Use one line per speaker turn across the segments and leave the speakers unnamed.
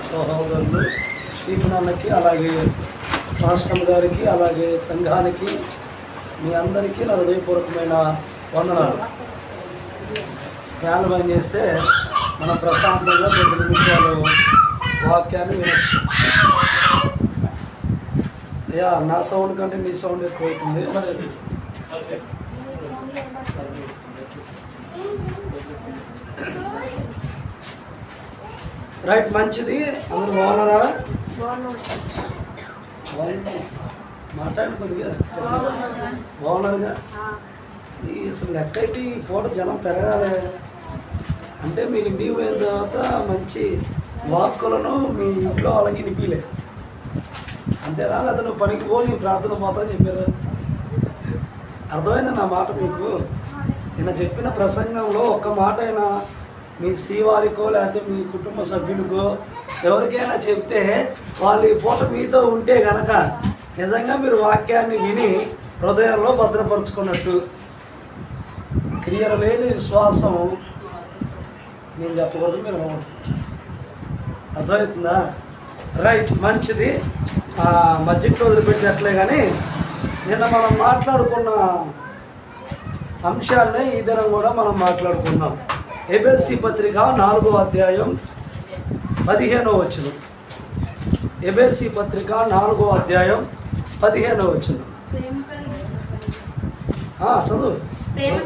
సహోదరులు స్టీఫెన్ అన్నకి, అలాగే రాష్ట్రం గారికి, అలాగే సంఘానికి, మీ అందరికీ నా హృదయపూర్వకమైన వందనాలు. ఫ్యాన్ బంద్ చేస్తే మనం ప్రశాంతంగా 10 నిమిషాలు వాక్యాన్ని వినొచ్చు. అయ్యా, నా సౌండ్ కంటే నీ సౌండ్ ఎక్కువ అవుతుంది. రైట్, మంచిది. అందరు బాగున్నారా? మాట్లాడి కొద్దిగా బాగున్నారుగా. అసలు లెక్క అయితే ఈ పూట జనం పెరగాలి అంటే మీరు ఇంటికి పోయిన తర్వాత మంచి వాక్కులను మీ ఇంట్లో వాళ్ళకి వినిపిలే అంతేనా? లేదా నువ్వు పనికి పో, నీ ప్రార్థన పోతాని చెప్పారు. అర్థమైందా నా మాట మీకు? నిన్న చెప్పిన ప్రసంగంలో ఒక్క మాట అయినా మీ శ్రీవారికో లేకపోతే మీ కుటుంబ సభ్యులకో ఎవరికైనా చెప్తే వాళ్ళు ఈ పూట మీతో ఉంటే కనుక నిజంగా మీరు వాక్యాన్ని విని హృదయంలో భద్రపరుచుకున్నట్టు. క్రియలు లేని విశ్వాసం నేను చెప్పకూడదు, మీరు అర్థమవుతుందా? రైట్, మంచిది. మధ్యలో వదిలిపెట్టేట్లే. కానీ నిన్న మనం మాట్లాడుకున్న అంశాన్ని ఈ దినం కూడా మనం మాట్లాడుకుందాం. ఎబెసీ పత్రిక 4వ అధ్యాయం 15వ వచనం. ఎబెసీ పత్రిక 4వ అధ్యాయం 15వ వచనం. చదువు.
ప్రేమ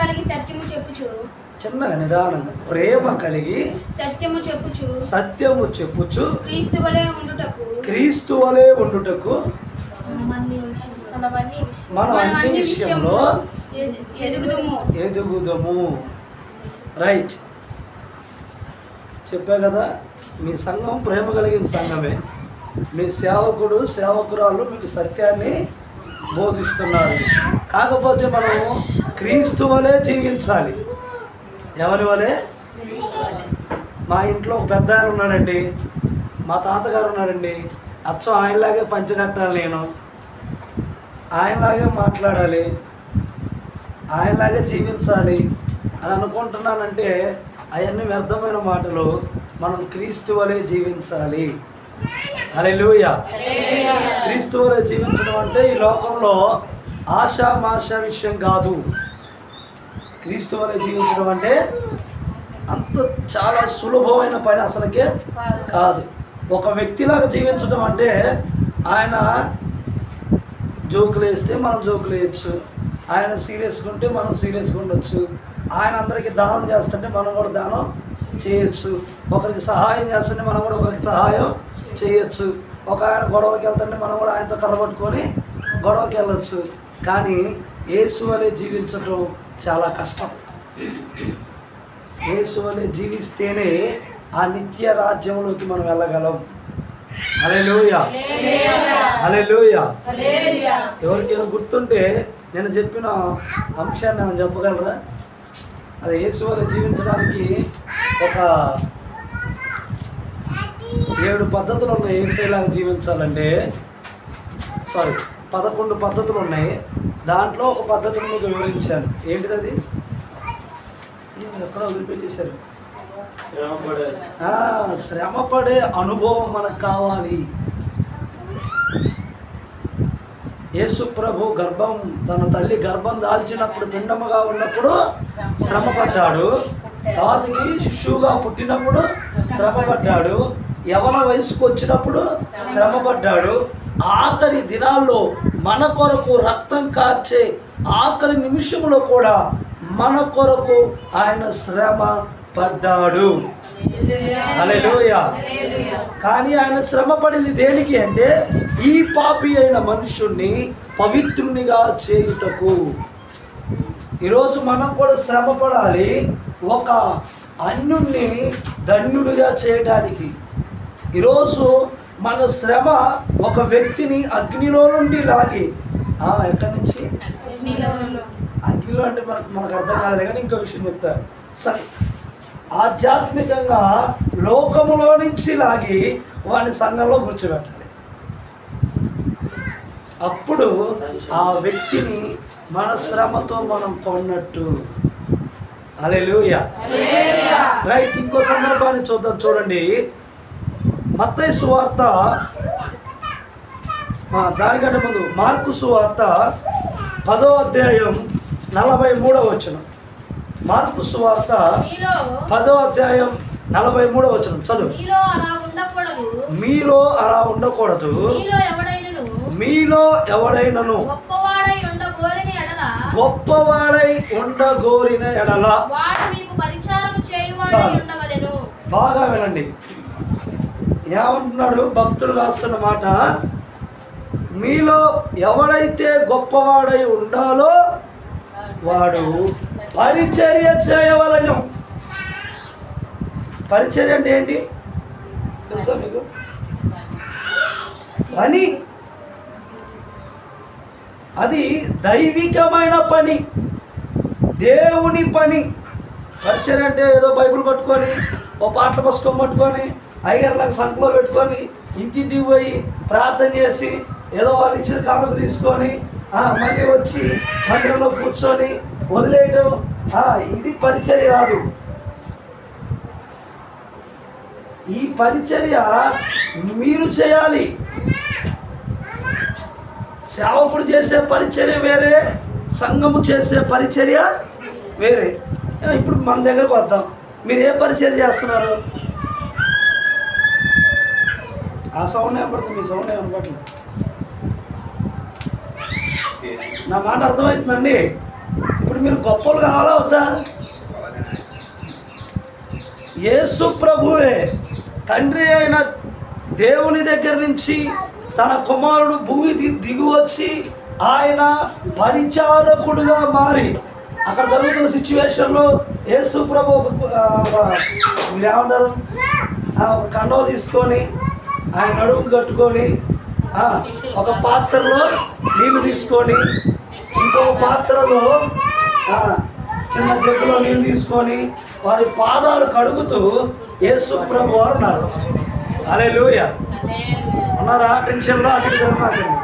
కలిగి సత్యము చెప్పుచు,
చిన్నగా నిదానంగా. ప్రేమ కలిగి సత్యము చెప్పుచు క్రీస్తు వలె ఉండుటకు మనం అన్ని విషయంలో ఎదుగుదము. రైట్, చెప్పా కదా, మీ సంఘం ప్రేమ కలిగిన సంఘమే. మీ సేవకుడు సేవకురాలు మీకు సత్యాన్ని బోధిస్తున్నారు. కాకపోతే మనం క్రీస్తు వలె జీవించాలి. ఎవరి వలె? మా ఇంట్లో ఒక పెద్ద ఆయన ఉన్నాడండి, మా తాతగారు ఉన్నాడండి. అచ్చం ఆయనలాగే పంచగట్టాలి, నేను ఆయనలాగే మాట్లాడాలి, ఆయనలాగే జీవించాలి అని అనుకుంటున్నానంటే అవన్నీ వ్యర్థమైన మాటలు. మనం క్రీస్తు వలె జీవించాలి. హల్లెలూయా. క్రీస్తు వలె జీవించడం అంటే ఈ లోకంలో ఆషామాష విషయం కాదు. క్రీస్తు వలె జీవించడం అంటే అంత చాలా సులభమైన పని అసలుకే కాదు. ఒక వ్యక్తిలాగా జీవించడం అంటే ఆయన జోకులు వేస్తే మనం జోకులు వేయచ్చు, ఆయన సీరియస్గా ఉంటే మనం సీరియస్గా ఉండొచ్చు, ఆయన అందరికీ దానం చేస్తుంటే మనం కూడా దానం చేయొచ్చు, ఒకరికి సహాయం చేస్తుంటే మనం కూడా ఒకరికి సహాయం చేయొచ్చు, ఒక ఆయన గొడవకి వెళ్తుంటే మనం కూడా ఆయనతో కర్రబట్టుకొని గొడవకి వెళ్ళొచ్చు. కానీ యేసు వలె జీవించడం చాలా కష్టం. యేసు వలె జీవిస్తేనే ఆ నిత్య రాజ్యంలోకి మనం వెళ్ళగలం. హల్లెలూయా, హల్లెలూయా. ఎవరికైనా గుర్తుంటే నేను చెప్పిన అంశాన్ని మనం చెప్పగలరా? అది యేసు వలె జీవించడానికి ఒక 7 పద్ధతులు ఉన్నాయి. యేసులాగా జీవించాలంటే 11 పద్ధతులు ఉన్నాయి. దాంట్లో ఒక పద్ధతిని మీకు వివరించాను. ఏంటిది అది? ఎక్కడ వదిలిపెట్టేశారు? శ్రమపడే అనుభవం మనకు కావాలి. యేసు ప్రభు తన తల్లి గర్భం దాల్చినప్పుడు, పిండముగా ఉన్నప్పుడు శ్రమపడ్డాడు. తాతకి శిశువుగా పుట్టినప్పుడు శ్రమపడ్డాడు. యవన వయసుకు వచ్చినప్పుడు శ్రమపడ్డాడు. ఆఖరి దినాల్లో మన కొరకు రక్తం కార్చే ఆఖరి నిమిషంలో కూడా మన కొరకు ఆయన శ్రమ పడ్డాడు. హల్లెలూయా. కానీ ఆయన శ్రమ పడింది దేనికి అంటే ఈ పాపి అయిన మనుషుణ్ణి పవిత్రునిగా చేయుటకు. ఈరోజు మనం కూడా శ్రమ పడాలి, ఒక అన్యుణ్ణి ధన్యుడిగా చేయడానికి. ఈరోజు మన శ్రమ ఒక వ్యక్తిని అగ్నిలో నుండి లాగి, ఎక్కడి నుంచి? అగ్నిలో అంటే మనకు అర్థం కాదు, కానీ ఇంకో విషయం చెప్తా. ఆధ్యాత్మికంగా లోకములో నుంచి లాగి వాని సంఘంలో కూర్చోబెట్టాలి. అప్పుడు ఆ వ్యక్తిని మన శ్రమతో మనం కొన్నట్టు. హల్లెలూయా. రైట్, ఇంకో సందర్భాన్ని చూద్దాం. చూడండి, మత్తయి సువార్త, దానికంటే ముందు మార్కు సువార్త 10వ అధ్యాయం 43వ వచనం. మార్కు సువార్త 10వ అధ్యాయం 43వ వచనం చదువు. మీలో అలా ఉండకూడదు, మీలో ఎవడైనను గొప్పవాడై ఉండగోరిన ఎడల. బాగా వినండి, ఏమంటున్నాడు భక్తుడు రాస్తున్న మాట. మీలో ఎవడైతే గొప్పవాడై ఉండాలో వాడు పరిచర్య చేయవలెను. పరిచర్య అంటే ఏంటి తెలుసా మీకు? పని, అది దైవికమైన పని, దేవుని పని. పరిచర్య అంటే ఏదో బైబిల్ పట్టుకొని ఓ పాటల పుస్తకం పట్టుకొని అయ్యగారులకు సంఖ్యలో పెట్టుకొని ఇంటింటికి పోయి ప్రార్థన చేసి ఏదో వాళ్ళు ఇచ్చిన కానుక తీసుకొని మళ్ళీ వచ్చి మందిరంలో కూర్చొని వదిలేయటం, ఇది పరిచర్య కాదు. ఈ పరిచర్య మీరు చేయాలి. సేవకుడు చేసే పరిచర్య వేరే, సంఘము చేసే పరిచర్య వేరే. ఇప్పుడు మన దగ్గరకు వద్దాం. మీరు ఏ పరిచర్య చేస్తున్నారు? ఆ సౌండ్ ఏమపడుతుంది, మీ సౌండ్ ఏమనపట్లేదు. నా మాట అర్థమవుతుందండి? ఇప్పుడు మీరు గొప్పలు కావాలా వద్దా? యేసు ప్రభువే తండ్రి అయిన దేవుని దగ్గర నుంచి తన కుమారుడు భూమికి దిగి వచ్చి ఆయన పరిచారకుడుగా మారి అక్కడ జరుగుతున్న సిచ్యువేషన్లో యేసు ప్రభు ఏమంటారు, ఒక కండవ తీసుకొని ఆయన నడుము కట్టుకొని ఒక పాత్రలో నీళ్లు తీసుకొని ఇంకొక పాత్రలో చిన్న జగ్గులో నీళ్ళు తీసుకొని వారి పాదాలు కడుగుతూ యేసు ప్రభు వారు ఉన్నారు. హల్లెలూయా. ఉన్నారా? టెన్షన్లో అటు జరగమాకండి,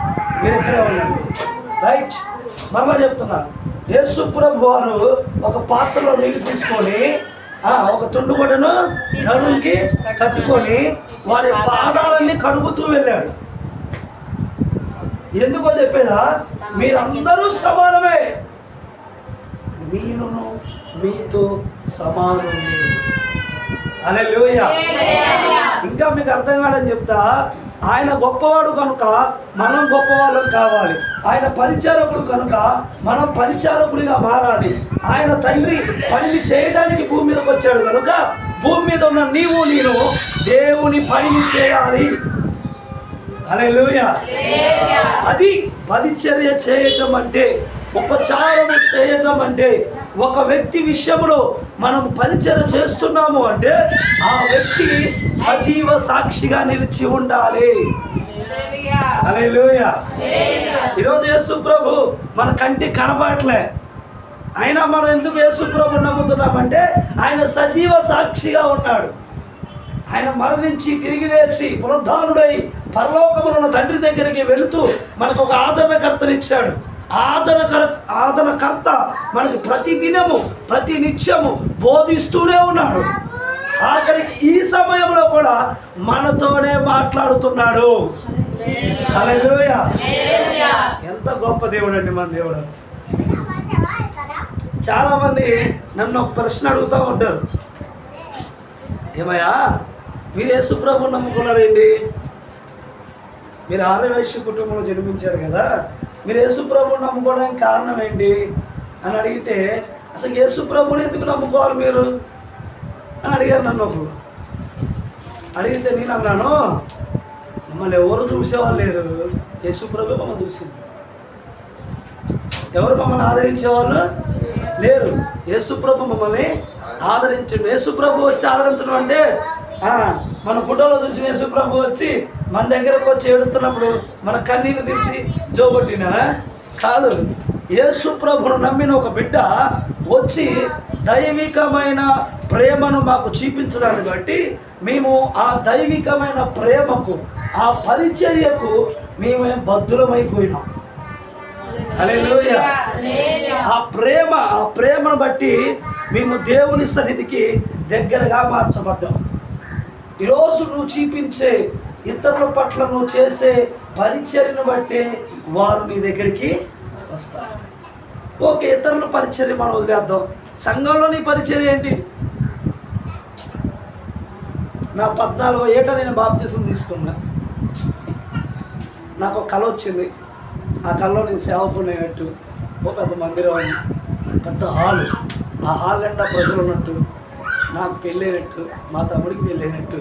మీరు ఇక్కడే ఉండండి. రైట్, మరలా చెప్తున్నారు. యేసు ప్రభు వారు ఒక పాత్రలో నీళ్ళు తీసుకొని ఒక తుండుగొడ్డను నడుముకి కట్టుకొని వారి పాదాలన్నీ కడుగుతూ వెళ్ళాడు. ఎందుకో చెప్పేదా? మీరందరూ సమానమే, నేను మీతో సమానం. హల్లెలూయా. ఇంకా మీకు అర్థం కాదని చెప్తా. ఆయన గొప్పవాడు కనుక మనం గొప్పవాళ్ళం కావాలి. ఆయన పరిచారకుడు కనుక మనం పరిచారకుడిగా మారాలి. ఆయన తండ్రి పనిని చేయడానికి భూమి మీదకి వచ్చాడు కనుక భూమి మీద ఉన్న నీవు నేను దేవుని పనిని చేయాలి. హల్లెలూయా. అది పరిచర్య చేయటం అంటే, ఉపచారము చేయటం అంటే. ఒక వ్యక్తి విషయంలో మనం పరిచర్య చేస్తున్నాము అంటే ఆ వ్యక్తి సజీవ సాక్షిగా నిలిచి ఉండాలి. హల్లెలూయా. ఈరోజు యేసు ప్రభు మన కంటి కనబడట్లే, అయినా మనం ఎందుకు యేసు ప్రభు నమ్ముతున్నామంటే ఆయన సజీవ సాక్షిగా ఉన్నాడు. ఆయన మరణించి తిరిగి లేచి పునరుద్ధానుడై పరలోకములో ఉన్న తండ్రి దగ్గరికి వెళుతూ మనకు ఒక ఆదరణకర్తనిచ్చాడు. ఆదరణకర్త మనకు ప్రతి దినము ప్రతి నిత్యము బోధిస్తూనే ఉన్నాడు. ఆఖరికి ఈ సమయంలో కూడా మనతోనే మాట్లాడుతున్నాడు. హల్లెలూయా. ఎంత గొప్ప దేవుడు అండి మన దేవుడు. చాలా మంది నన్ను ఒక ప్రశ్న అడుగుతూ ఉంటారు, ఏమయ్యా మీరు యేసు ప్రభువుని నమ్ముకున్నారేంటి? మీరు ఆర్యవైశ్య కుటుంబంలో జన్మించారు కదా, మీరు యేసు ప్రభువుని నమ్ముకోవడానికి కారణం ఏంటి అని అడిగితే, అసలు యేసు ప్రభువుని ఎందుకు నమ్ముకోవాలి మీరు అని అడిగారు నన్ను ఒకరు. అడిగితే నేను అన్నాను, మమ్మల్ని ఎవరు చూసేవాళ్ళు లేరు, యేసు ప్రభు మమ్మల్ని చూసింది. ఎవరు మమ్మల్ని ఆదరించేవాళ్ళు లేరు, యేసు ప్రభు మమ్మల్ని ఆదరించండి. యేసు ప్రభు వచ్చి ఆదరించడం అంటే మన ఫోటోలో చూసిన యేసు ప్రభు వచ్చి మన దగ్గరకు వచ్చి ఏడుతున్నప్పుడు మన కన్నీళ్ళు తెచ్చి జోగొట్టినా కాదు. యేసు ప్రభును నమ్మిన ఒక బిడ్డ వచ్చి దైవికమైన ప్రేమను మాకు చూపించడాన్ని బట్టి మేము ఆ దైవికమైన ప్రేమకు ఆ పరిచర్యకు మేమే బద్ధులమైపోయినాం. హల్లెలూయా. ఆ ప్రేమను బట్టి మేము దేవుని సన్నిధికి దగ్గరగా మార్చబడ్డాం. ఈరోజు నువ్వు చూపించే ఇతరుల పట్ల నువ్వు చేసే పరిచర్యను బట్టి వారు నీ దగ్గరికి వస్తారు. ఓకే, ఇతరుల పరిచర్య మనం వదిలేద్దాం. సంఘంలో నీ పరిచర్య ఏంటి? నా 14వ ఏట నేను బాప్తిసం తీసుకున్నా. నాకు ఒక కళ వచ్చింది. ఆ కళలో నేను సేవకునేటట్టు ఓ పెద్ద మందిరం, పెద్ద హాలు, ఆ హాల్ నిండా ప్రజలు ఉన్నట్టు, నాకు పెళ్ళైనట్టు, మా తమ్ముడికి పెళ్ళైనట్టు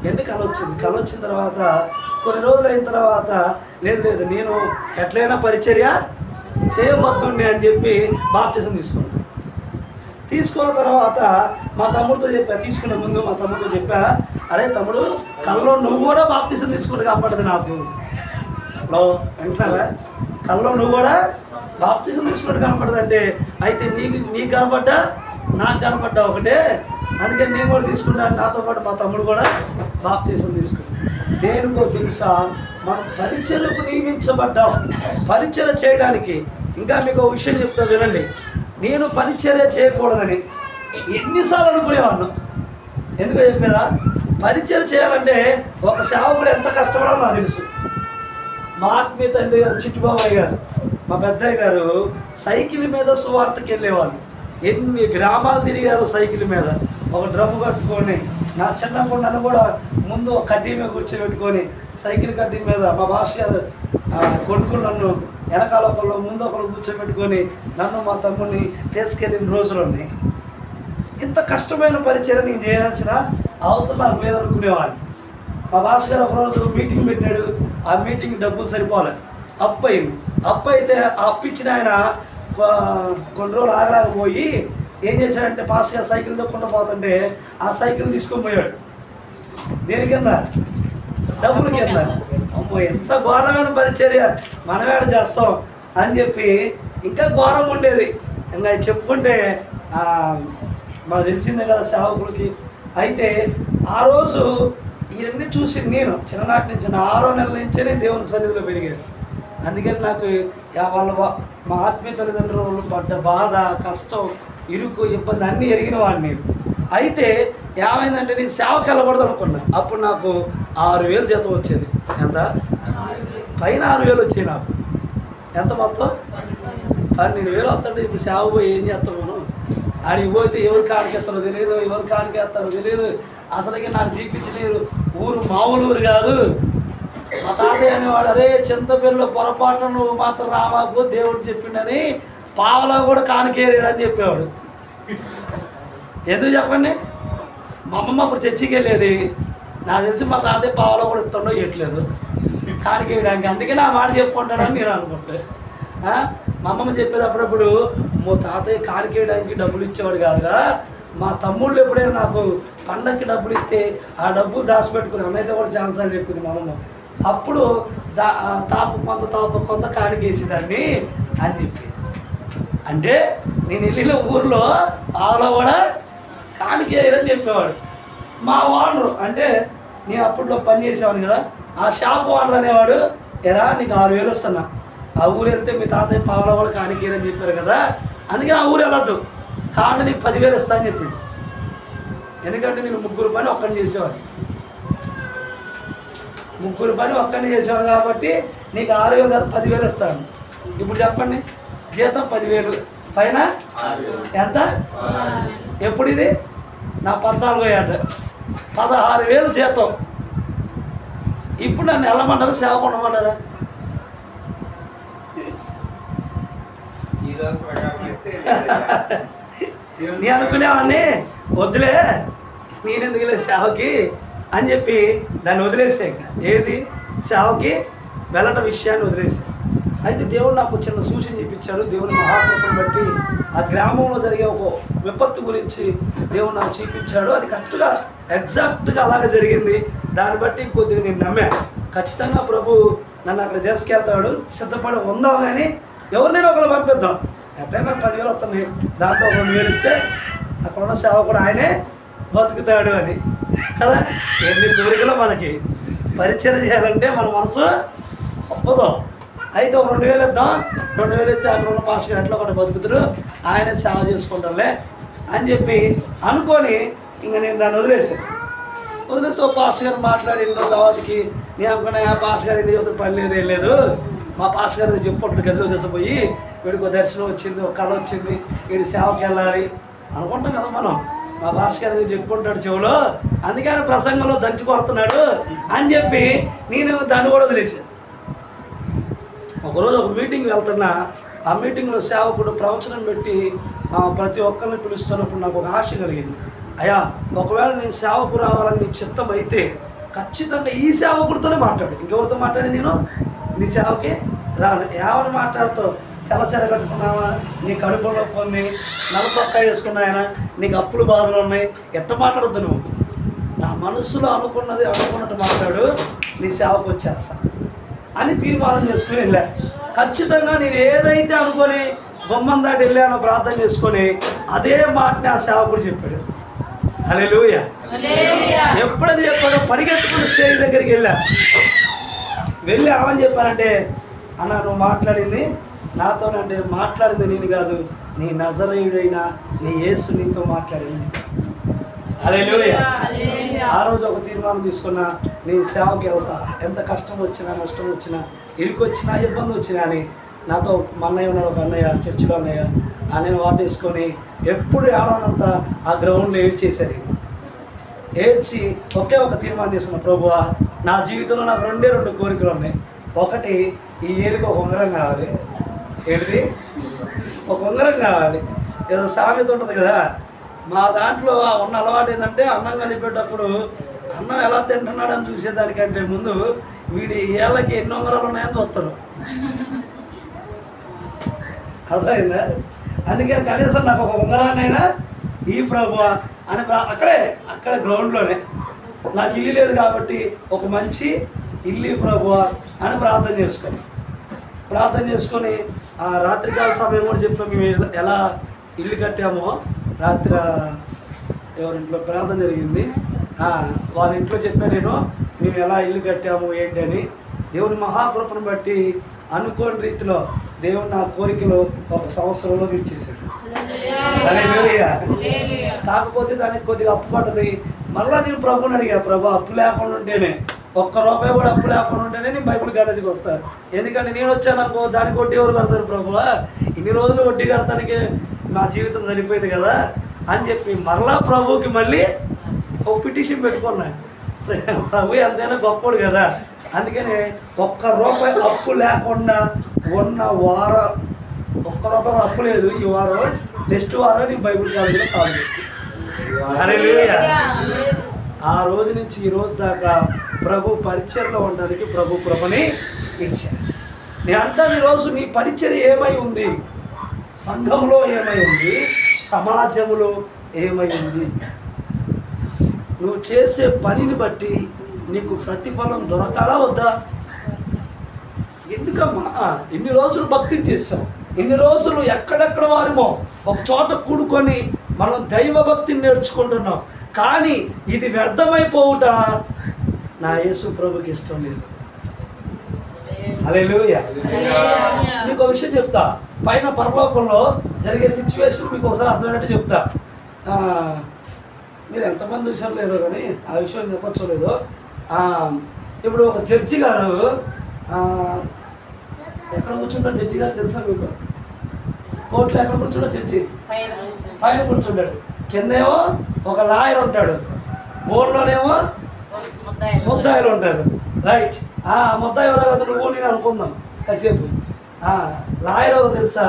ఎన్ని కళ వచ్చింది. కళ వచ్చిన తర్వాత కొన్ని రోజులు అయిన తర్వాత లేదు లేదు నేను ఎట్లయినా పరిచర్య చేయబోతుండే అని చెప్పి బాప్తిసం తీసుకున్నాను. తీసుకున్న తర్వాత మా తమ్ముడితో చెప్పా, తీసుకునే ముందు మా తమ్ముడితో చెప్పా, అరే తమ్ముడు, కళ్ళలో నువ్వు కూడా బాప్తిసం తీసుకుని కనపడదు నాకు. హలో వింటున్నారా? కళ్ళలో నువ్వు కూడా బాప్తిసం తీసుకుని కనపడదంటే, అయితే నీకు కనపడ్డా నాకు కనపడ్డా ఒకటే, అందుకని నేను కూడా తీసుకున్నాను. నాతో పాటు మా తమ్ముడు కూడా బాప్తిసం తీసుకున్నాను. దేనికో తెలుసా, మనం పరిచర్యకు నియమించబడ్డాం, పరిచర్య చేయడానికి. ఇంకా మీకు ఒక విషయం చెప్తా వినండి. నేను పరిచర్య చేయకూడదని ఎన్నిసార్లు అనుకునేవాడిను. ఎందుకో చెప్పారా? పరిచర్య చేయాలంటే ఒక సేవకుడు ఎంత కష్టపడాలో నాకు తెలుసు. మా ఆత్మీయ తండ్రి గారు చిట్టుబాబయ్య గారు, మా పెద్దయ్య గారు సైకిల్ మీద సువార్తకి వెళ్ళేవాళ్ళు. ఎన్ని గ్రామాలు తిరిగారు సైకిల్ మీద, ఒక డ్రమ్ము కట్టుకొని. నా చిన్నప్పుడు నన్ను కూడా ముందు ఒక కడ్డీ మీద కూర్చోబెట్టుకొని సైకిల్ కడ్డీ మీద మా భాష గారు కొడుకులు నన్ను వెనకాల ఒకళ్ళు ముందు ఒకళ్ళు కూర్చోబెట్టుకొని నన్ను మా తమ్ముడిని తీసుకెళ్ళిన రోజులు ఉన్నాయి. ఇంత కష్టమైన పరిచయం నేను చేయాల్సిన అవసరం నాకు లేదనుకునేవాడిని. మా భాష గారు ఒకరోజు మీటింగ్ పెట్టాడు. ఆ మీటింగ్ డబ్బులు సరిపోలే, అప్పు అయింది. అప్పు అయితే ఆ అప్పు ఇచ్చిన ఆయన కొన్ని రోజులు ఆగలేకపోయి ఏం చేశాడంటే, పాస్ గారు సైకిల్ దొక్కుండా పోతుంటే ఆ సైకిల్ తీసుకొని పోయాడు. దేని కింద? డబ్బుల కింద. అమ్మో, ఎంత ఘోరమైన పరిచర్య, మనమేడ చేస్తాం అని చెప్పి ఇంకా ఘోరం ఉండేది. ఇంకా చెప్పుకుంటే మనకు తెలిసిందే కదా సేవకులకి. అయితే ఆ రోజు ఇవన్నీ చూసి నేను చిన్ననాటి నుంచి, నా 6వ నెలల నుంచే నేను దేవుని సన్నిధిలో పెరిగాను. అందుకని నాకు వాళ్ళ మా ఆత్మీయ తల్లిదండ్రులు పడ్డ బాధ, కష్టం, ఇరుకు, ఇబ్బంది అన్నీ ఎరిగిన వాడిని నేను. అయితే ఏమైందంటే, నేను సేవకి వెళ్ళకూడదు అనుకున్నా. అప్పుడు నాకు 6,000 జీతం వచ్చేది. ఎంత? పైన 6,000 వచ్చాయి నాకు. ఎంత మొత్తం? 12,000 వస్తుంటే ఇప్పుడు సేవ పోయి ఏం చేస్తాం మనం? ఆడికి పోతే ఎవరు కానికేస్తారో తెలియదు, ఎవరు కానికేస్తారో తెలియదు. అసలుకి నాకు చూపించలేరు. ఊరు మామూలు ఊరు కాదు. మా తాతయ్య అనేవాడు, అరే చింతపిల్లలు పొరపాటు నువ్వు మాత్రం రామాకు దేవుడు చెప్పిండని పావలా కూడా కానికేరాడని చెప్పేవాడు. ఎందుకు చెప్పండి? మా అమ్మమ్మ అప్పుడు చర్చికి వెళ్ళేది. నాకు తెలిసి మా తాతయ్య పావలా కూడా ఇస్తుండో ఇవ్వట్లేదు కానికేయడానికి. అందుకే నా మాట చెప్పుకుంటాడని నేను అనుకుంటే. మా అమ్మమ్మ చెప్పేది అప్పుడప్పుడు, మా తాతయ్య కానికేయడానికి డబ్బులు ఇచ్చేవాడు కాదురా, మా తమ్ముళ్ళు ఎప్పుడైనా నాకు పండగకి డబ్బులు ఇస్తే ఆ డబ్బులు దాచిపెట్టుకుని అన్నైతే కూడా ఛాన్స్ అని చెప్పింది మా అమ్మమ్మ. అప్పుడు తాపు కొంత కానికేసేదాన్ని అని చెప్పి. అంటే నేను వెళ్ళిన ఊర్లో ఆలో కూడా కానికేయరని చెప్పేవాడు. మా ఓనరు, అంటే నేను అప్పట్లో పని చేసేవాడు కదా, ఆ షాప్ ఓనర్ అనేవాడు, ఎరా నీకు 6,000 వస్తున్నా, ఆ ఊరు వెళ్తే మీ తాతయ్య పావలా కూడా కానికేయరని చెప్పారు కదా, అందుకే ఆ ఊరు వెళ్ళొద్దు, కాబట్టి నీకు 10,000 ఇస్తా అని చెప్పిండు. ఎందుకంటే నేను 3 పని ఒక్కడిని చేసేవాడిని. 3 పని ఒక్కడిని చేసేవాడు కాబట్టి నీకు 6,000 కాదు 10,000 ఇస్తాను. ఇప్పుడు చెప్పండి, జీతం 10,000 పైన ఎంత? ఎప్పుడు ఇది? నా 14వ ఏట 16,000 జీతం. ఇప్పుడు నన్ను వెళ్ళమంటారా సేవకు ఉండమంటారా? నేను అనుకునేవాడిని, వద్దులే నేను ఎందుకులే సేవకి అని చెప్పి దాన్ని వదిలేసే. ఏది? సేవకి వెళ్ళటం విషయాన్ని వదిలేసా. అయితే దేవుడు నాకు చిన్న సూచన చూపించారు. దేవుని మహాకృపను బట్టి ఆ గ్రామంలో జరిగే ఒక విపత్తు గురించి దేవుడు నాకు చూపించాడు. అది కరెక్ట్గా ఎగ్జాక్ట్గా అలాగే జరిగింది. దాన్ని బట్టి కొద్దిగా నేను నమ్మా, ఖచ్చితంగా ప్రభు నన్ను అక్కడ తీసుకెళ్తాడు, సిద్ధపడి ఉందాం, కానీ ఎవరినైనా ఒకరు పంపిద్దాం, ఎట్లయినా 10,000 వస్తున్నాయి, దాంట్లో 2,000 ఇస్తే అక్కడ ఉన్న సేవ కూడా ఆయనే బతుకుతాడు అని కదా. ఎన్ని కోరికలు మనకి. పరిచయం చేయాలంటే మన మనసు ఒప్పదు. అయితే 2,000 ఇద్దాం, 2,000 ఇస్తే అక్కడ ఉన్న పాస్టర్ ఎట్లా ఒకటి బతుకుతారు, ఆయన సేవ చేసుకుంటారులే అని చెప్పి అనుకొని ఇంకా నేను దాన్ని వదిలేస్తే ఓ పాస్టర్ గారు మాట్లాడిండో తర్వాతకి నేను అనుకున్నా ఆ పాస్టర్ గారు ఎందుకు పని లేదు ఏం లేదు, మా పాస్టర్ గారు చెప్పుకుంటాడు గదిలో దశపోయి వీడికి ఒక దర్శనం వచ్చింది, ఒక కళ వచ్చింది, వీడి సేవకి వెళ్ళాలి అనుకుంటాం కదా మనం. మా పాస్టర్ గారు చెప్పుకుంటాడు చెవులో, అందుకని ప్రసంగంలో దంచి కొడుతున్నాడు అని చెప్పి నేను దాన్ని కూడా వదిలేసాను. ఒకరోజు ఒక మీటింగ్ వెళ్తున్నా, ఆ మీటింగ్లో సేవకుడు ప్రవచనం పెట్టి ప్రతి ఒక్కరిని పిలుస్తున్నప్పుడు నాకు ఒక ఆశ కలిగింది. అయ్యా, ఒకవేళ నేను సేవకు రావాలని నీ చిత్తం అయితే ఖచ్చితంగా ఈ సేవకుడితోనే మాట్లాడు, ఇంకెవరితో మాట్లాడి నేను నీ సేవకి రాను. ఏమని మాట్లాడుతావు? తెల్లచెర కట్టుకున్నావా, నీ కడుపులో కొన్ని నల్ల చొక్కా వేసుకున్నాయన, నీకు అప్పులు బాధలు ఉన్నాయి, ఎట్ట మాట్లాడద్దు నువ్వు. నా మనసులో అనుకున్నది అనుకున్నట్టు మాట్లాడు, నీ సేవకు వచ్చేస్తా అని తీర్మానం చేసుకుని వెళ్ళా. ఖచ్చితంగా నేను ఏదైతే అనుకొని గుమ్మం దాటి వెళ్ళానో ప్రార్థన చేసుకొని అదే మాటని ఆ సేవకుడు చెప్పాడు. హల్లెలూయా. ఎప్పుడైతే చెప్పాడో పరిగెత్తుకుని స్టేజ్ దగ్గరికి వెళ్ళి ఏమని చెప్పానంటే, అన్న నువ్వు మాట్లాడింది నాతోనంటే మాట్లాడింది నేను కాదు, నీ నజరేయుడైన నీ యేసు నీతో మాట్లాడింది. హల్లెలూయా. ఆ రోజు ఒక తీర్మానం తీసుకున్నా, నీ సేవకి వెళ్తా, ఎంత కష్టం వచ్చినా నష్టం వచ్చినా ఇరుకు వచ్చినా ఇబ్బంది వచ్చినా అని. నాతో మా అన్నయ్య ఉన్నాడు, ఒక అన్నయ్య చర్చిలో అన్నయ్య, నేను వాటేసుకొని ఎప్పుడు ఏడవనంత ఆ గ్రౌండ్లో ఏడ్చేశారు. ఏడ్చి ఒకే ఒక తీర్మానం తీసుకున్నా, ప్రభువా నా జీవితంలో నాకు రెండు కోరికలు ఉన్నాయి. ఒకటి, ఈ ఏరుకు ఒక ఉంగరం కావాలి. ఏంటిది? ఒక ఉంగరం కావాలి. ఏదో సామెత ఉంటుంది కదా, మా దాంట్లో ఉన్న అలవాటు ఏంటంటే అన్నం కలిపేటప్పుడు అన్నం ఎలా తింటున్నాడని చూసేదానికంటే ముందు వీడి ఏళ్ళకి ఎన్ని ఉంగరాలు ఉన్నాయని చూస్తారు. అర్థమైందా? అందుకని కనీసం నాకు ఒక ఉంగరాన్నైనా ఈ ప్రభువా అని అక్కడ గ్రౌండ్లోనే నాకు ఇల్లు లేదు కాబట్టి ఒక మంచి ఇల్లు ప్రభువా అని ప్రార్థన చేసుకొని ఆ రాత్రికాల సమయం కూడా చెప్పాము. మేము ఎలా ఇల్లు కట్టామో రాత్రి ఎవరింట్లో ప్రార్థన జరిగింది, వాళ్ళ ఇంట్లో చెప్పాను నేను, మేము ఎలా ఇల్లు కట్టాము ఏంటి అని. దేవుని మహాకృపను బట్టి అనుకోని రీతిలో దేవుడు నా కోరికలు ఒక సంవత్సరంలో తీర్చేశాడు. కాకపోతే దానికి కొద్దిగా అప్పు పడ్డది. మళ్ళీ నేను ప్రభుని అడిగా, ప్రభు అప్పు లేకుండా ఉంటేనే, ₹1 కూడా అప్పు లేకుండా ఉంటేనే నేను బైబిల్ కాలేజీకి వస్తాను. ఎందుకంటే నేను వచ్చాను అనుకో, దానికి వడ్డీ ఎవరు కడతారు ప్రభువా, ఇన్ని రోజులు వడ్డీ కడతానికి నా జీవితం సరిపోయింది కదా అని చెప్పి మరలా ప్రభువుకి మళ్ళీ ఒక పిటిషన్ పెట్టుకున్నాను. ప్రభు ఎంతైనా గొప్పడు కదా, అందుకని ₹1 అప్పు లేకుండా ఉన్న వారం, ₹1 అప్పు లేదు ఈ వారం, నెక్స్ట్ వారం నేను బైబిల్ కాలేజీలో కాదు. హల్లెలూయా. ఆ రోజు నుంచి ఈ రోజు దాకా ప్రభు పరిచర్లో ఉండడానికి ప్రభు కృపని ఇచ్చాను. నేను అంటాను, ఈరోజు నీ పరిచర్య ఏమై ఉంది, సంఘంలో ఏమై ఉంది, సమాజంలో ఏమై ఉంది. నువ్వు చేసే పనిని బట్టి నీకు ప్రతిఫలం దొరకాలా వద్దా? ఎందుకమ్మా ఇన్ని రోజులు భక్తిని చేస్తాం, ఇన్ని రోజులు ఎక్కడెక్కడ వారిమో ఒక చోట కూడుకొని మనం దైవ భక్తిని నేర్చుకుంటున్నాం, కానీ ఇది వ్యర్థమైపోవుట నా యేసు ప్రభుకి ఇష్టం లేదు. హల్లెలూయా. మీకు ఒక విషయం చెప్తా, పైన పరలోకంలో జరిగే సిచ్యువేషన్ మీకు ఒకసారి అర్థమైనట్టు చెప్తా. మీరు ఎంతమంది విషయం లేదో కానీ ఆ విషయం చెప్పచ్చో లేదో. ఇప్పుడు ఒక జడ్జి గారు ఎక్కడ కూర్చుంటాడు? జడ్జి గారు తెలుసా మీకు? కోర్టులో ఎక్కడ కూర్చున్నాడు? జడ్జి పైన కూర్చుంటాడు, కిందేమో ఒక లాయర్ ఉంటాడు, బోర్డులోనేమో ముద్దాయిలు ఉంటారు. రైట్. ముద్దాయి ఎవరో కదా నువ్వు నేను అనుకుందాం కాసేపు. లాయర్ ఎవరు తెలుసా?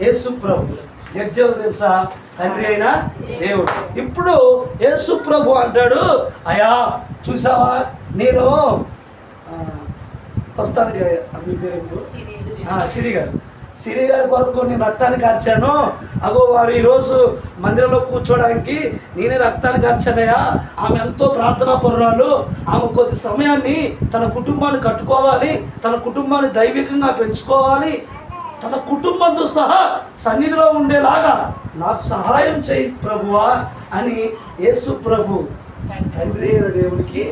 యేసు ప్రభు. జడ్జి ఎవరు తెలుసా? తండ్రి అయిన దేవుడు. ఇప్పుడు యేసు ప్రభు అంటాడు, అయ్యా చూసావా నేను ప్రస్తుతానికి మీ పేరు సిరి గారి కొరకు నేను రక్తాన్ని కార్చాను, అగో వారు ఈరోజు మందిరంలో కూర్చోడానికి నేనే రక్తాన్ని కార్చానయ్యా. ఆమె ఎంతో ప్రార్థనా పరురాలు, ఆమె కొద్ది సమయాన్ని తన కుటుంబాన్ని కట్టుకోవాలి, తన కుటుంబాన్ని దైవికంగా పెంచుకోవాలి, తన కుటుంబంతో సహా సన్నిధిలో ఉండేలాగా నాకు సహాయం చేయి ప్రభువా అని యేసు ప్రభు తండ్రి అయిన దేవునికి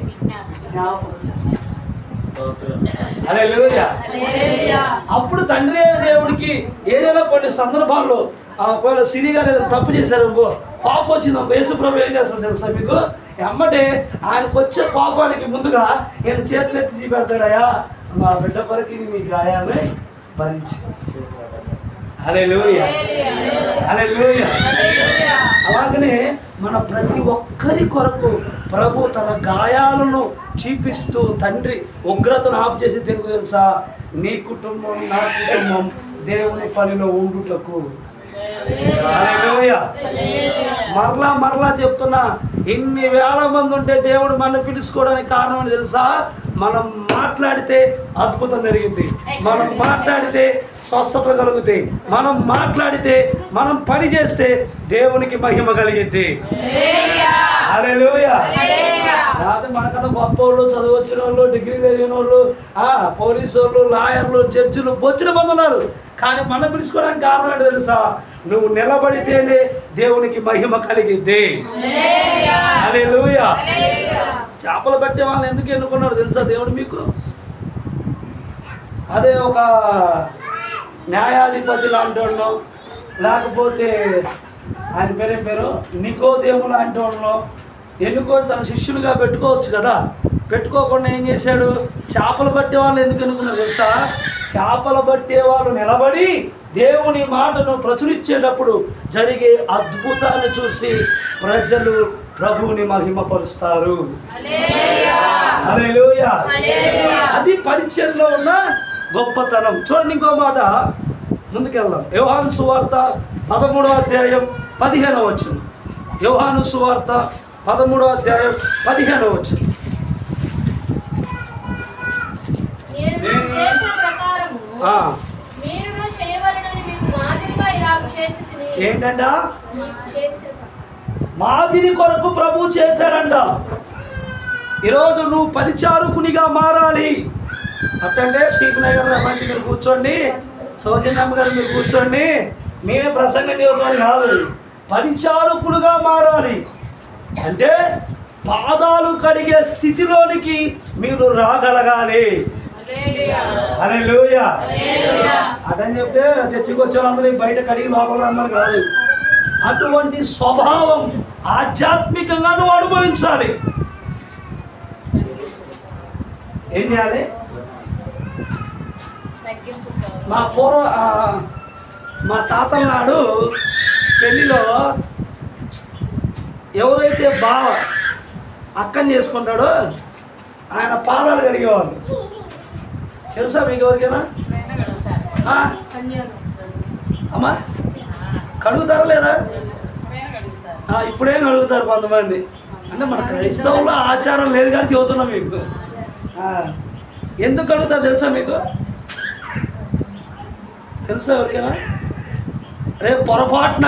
జ్ఞాపకం చేస్తాడు. హల్లెలూయా. అప్పుడు తండ్రి అయిన దేవుడికి ఏదైనా కొన్ని సందర్భాల్లో ఒకవేళ సిరి గారు ఏదైనా తప్పు చేశారు ఇంకో కోపం వచ్చింది యేసుప్రభు ఏం చేస్తాడు తెలుసా మీకు? ఎమ్మటే ఆయనకు వచ్చే కోపానికి ముందుగా నేను చేతులెత్తి చూపెడతాడయా మా బిడ్డ కొరకు మీ గాయాన్ని భరించి. హల్లెలూయా, హల్లెలూయా. అలాగనే మన ప్రతి ఒక్కరి కొరకు ప్రభు తన గాయాలను చూపిస్తూ తండ్రి ఉగ్రతను ఆపు చేసి తెలుసా? నీ కుటుంబం నా కుటుంబం దేవుని పనిలో ఉండుటకు. హల్లెలూయా. మరలా చెప్తున్నా, ఇన్ని వేల మంది ఉంటే దేవుడు మనల్ని పిలుచుకోవడానికి కారణం అని తెలుసా? మనం మాట్లాడితే అద్భుతం జరిగింది, మనం మాట్లాడితే స్వస్థత కలుగుతాయి, మనం మాట్లాడితే మనం పని చేస్తే దేవునికి మహిమ కలిగిద్ది. హల్లెలూయా. కాదు మనకన్నా గొప్ప వాళ్ళు, చదువు వచ్చిన వాళ్ళు, డిగ్రీ చదివిన వాళ్ళు, పోలీసు వాళ్ళు, లాయర్లు, జడ్జిలు బొచ్చిన మంది ఉన్నారు. కానీ మనం పిలుచుకోవడానికి కారణం ఏంటో తెలుసా? నువ్వు నిలబడితేనే దేవునికి మహిమ కలిగిద్ది. హల్లెలూయా. చేపలు పట్టే వాళ్ళని ఎందుకు ఎన్నుకున్నాడు తెలుసా దేవుడు మీకు? అదే ఒక న్యాయాధిపతి లాంటి వాళ్ళు, లేకపోతే ఆయన పేరు నికోదేము లాంటి వాళ్ళు ఎన్నుకొని తన శిష్యులుగా పెట్టుకోవచ్చు కదా. పెట్టుకోకుండా ఏం చేశాడు? చేపలు పట్టే వాళ్ళు ఎందుకు ఎన్నుకున్నారు తెలుసా? చేపలు పట్టే వాళ్ళు నిలబడి దేవుని మాటను ప్రచురించేటప్పుడు జరిగే అద్భుతాన్ని చూసి ప్రజలు ప్రభువుని మహిమపరుస్తారు. హల్లెలూయా. అది పరిచర్యలో ఉన్న గొప్పతనం. చూడండి ఇంకో మాట, ముందుకెళ్దాం. యోహాను సువార్త 13వ అధ్యాయం 15వ వచనం. యోహాను సువార్త 13వ అధ్యాయం 15వ వచనం. ఏంటంట? మాదిరి కొరకు ప్రభు చేశాడంట. ఈరోజు నువ్వు పరిచారకునిగా మారాలి. అట్టంటే శ్రీకునయ్య గారు రమ్మంటే మీరు కూర్చోండి, సౌజన్యమ్మ గారు మీరు కూర్చోండి. మేమే ప్రసంగం చేద్దామని కాదు, పరిచారకులుగా మారాలి. అంటే పాదాలు కడిగే స్థితిలోనికి మీరు రాగలగాలి. హల్లెలూయా. అటని చెప్తే చర్చికి వచ్చే వాళ్ళందరూ బయట కడిగి లోపల రమ్మని కాదు. అటువంటి స్వభావం ఆధ్యాత్మికంగా నువ్వు అనుభవించాలి. ఏం చేయాలి? మా తాతల నాడు పెళ్ళిలో ఎవరైతే బావ అక్కని చేసుకుంటాడో ఆయన పాదాలు కడిగేవాళ్ళు. తెలుసా మీకు ఎవరికైనా? అమ్మా కడుగుతారా లేదా? ఇప్పుడేం కడుగుతారు కొంతమంది. అంటే మన క్రైస్తవుల ఆచారం లేదు కానీ చెబుతున్నాం మీకు. ఎందుకు కడుగుతారు తెలుసా మీకు? తెలుసా ఎవరికైనా? రేపు పొరపాటున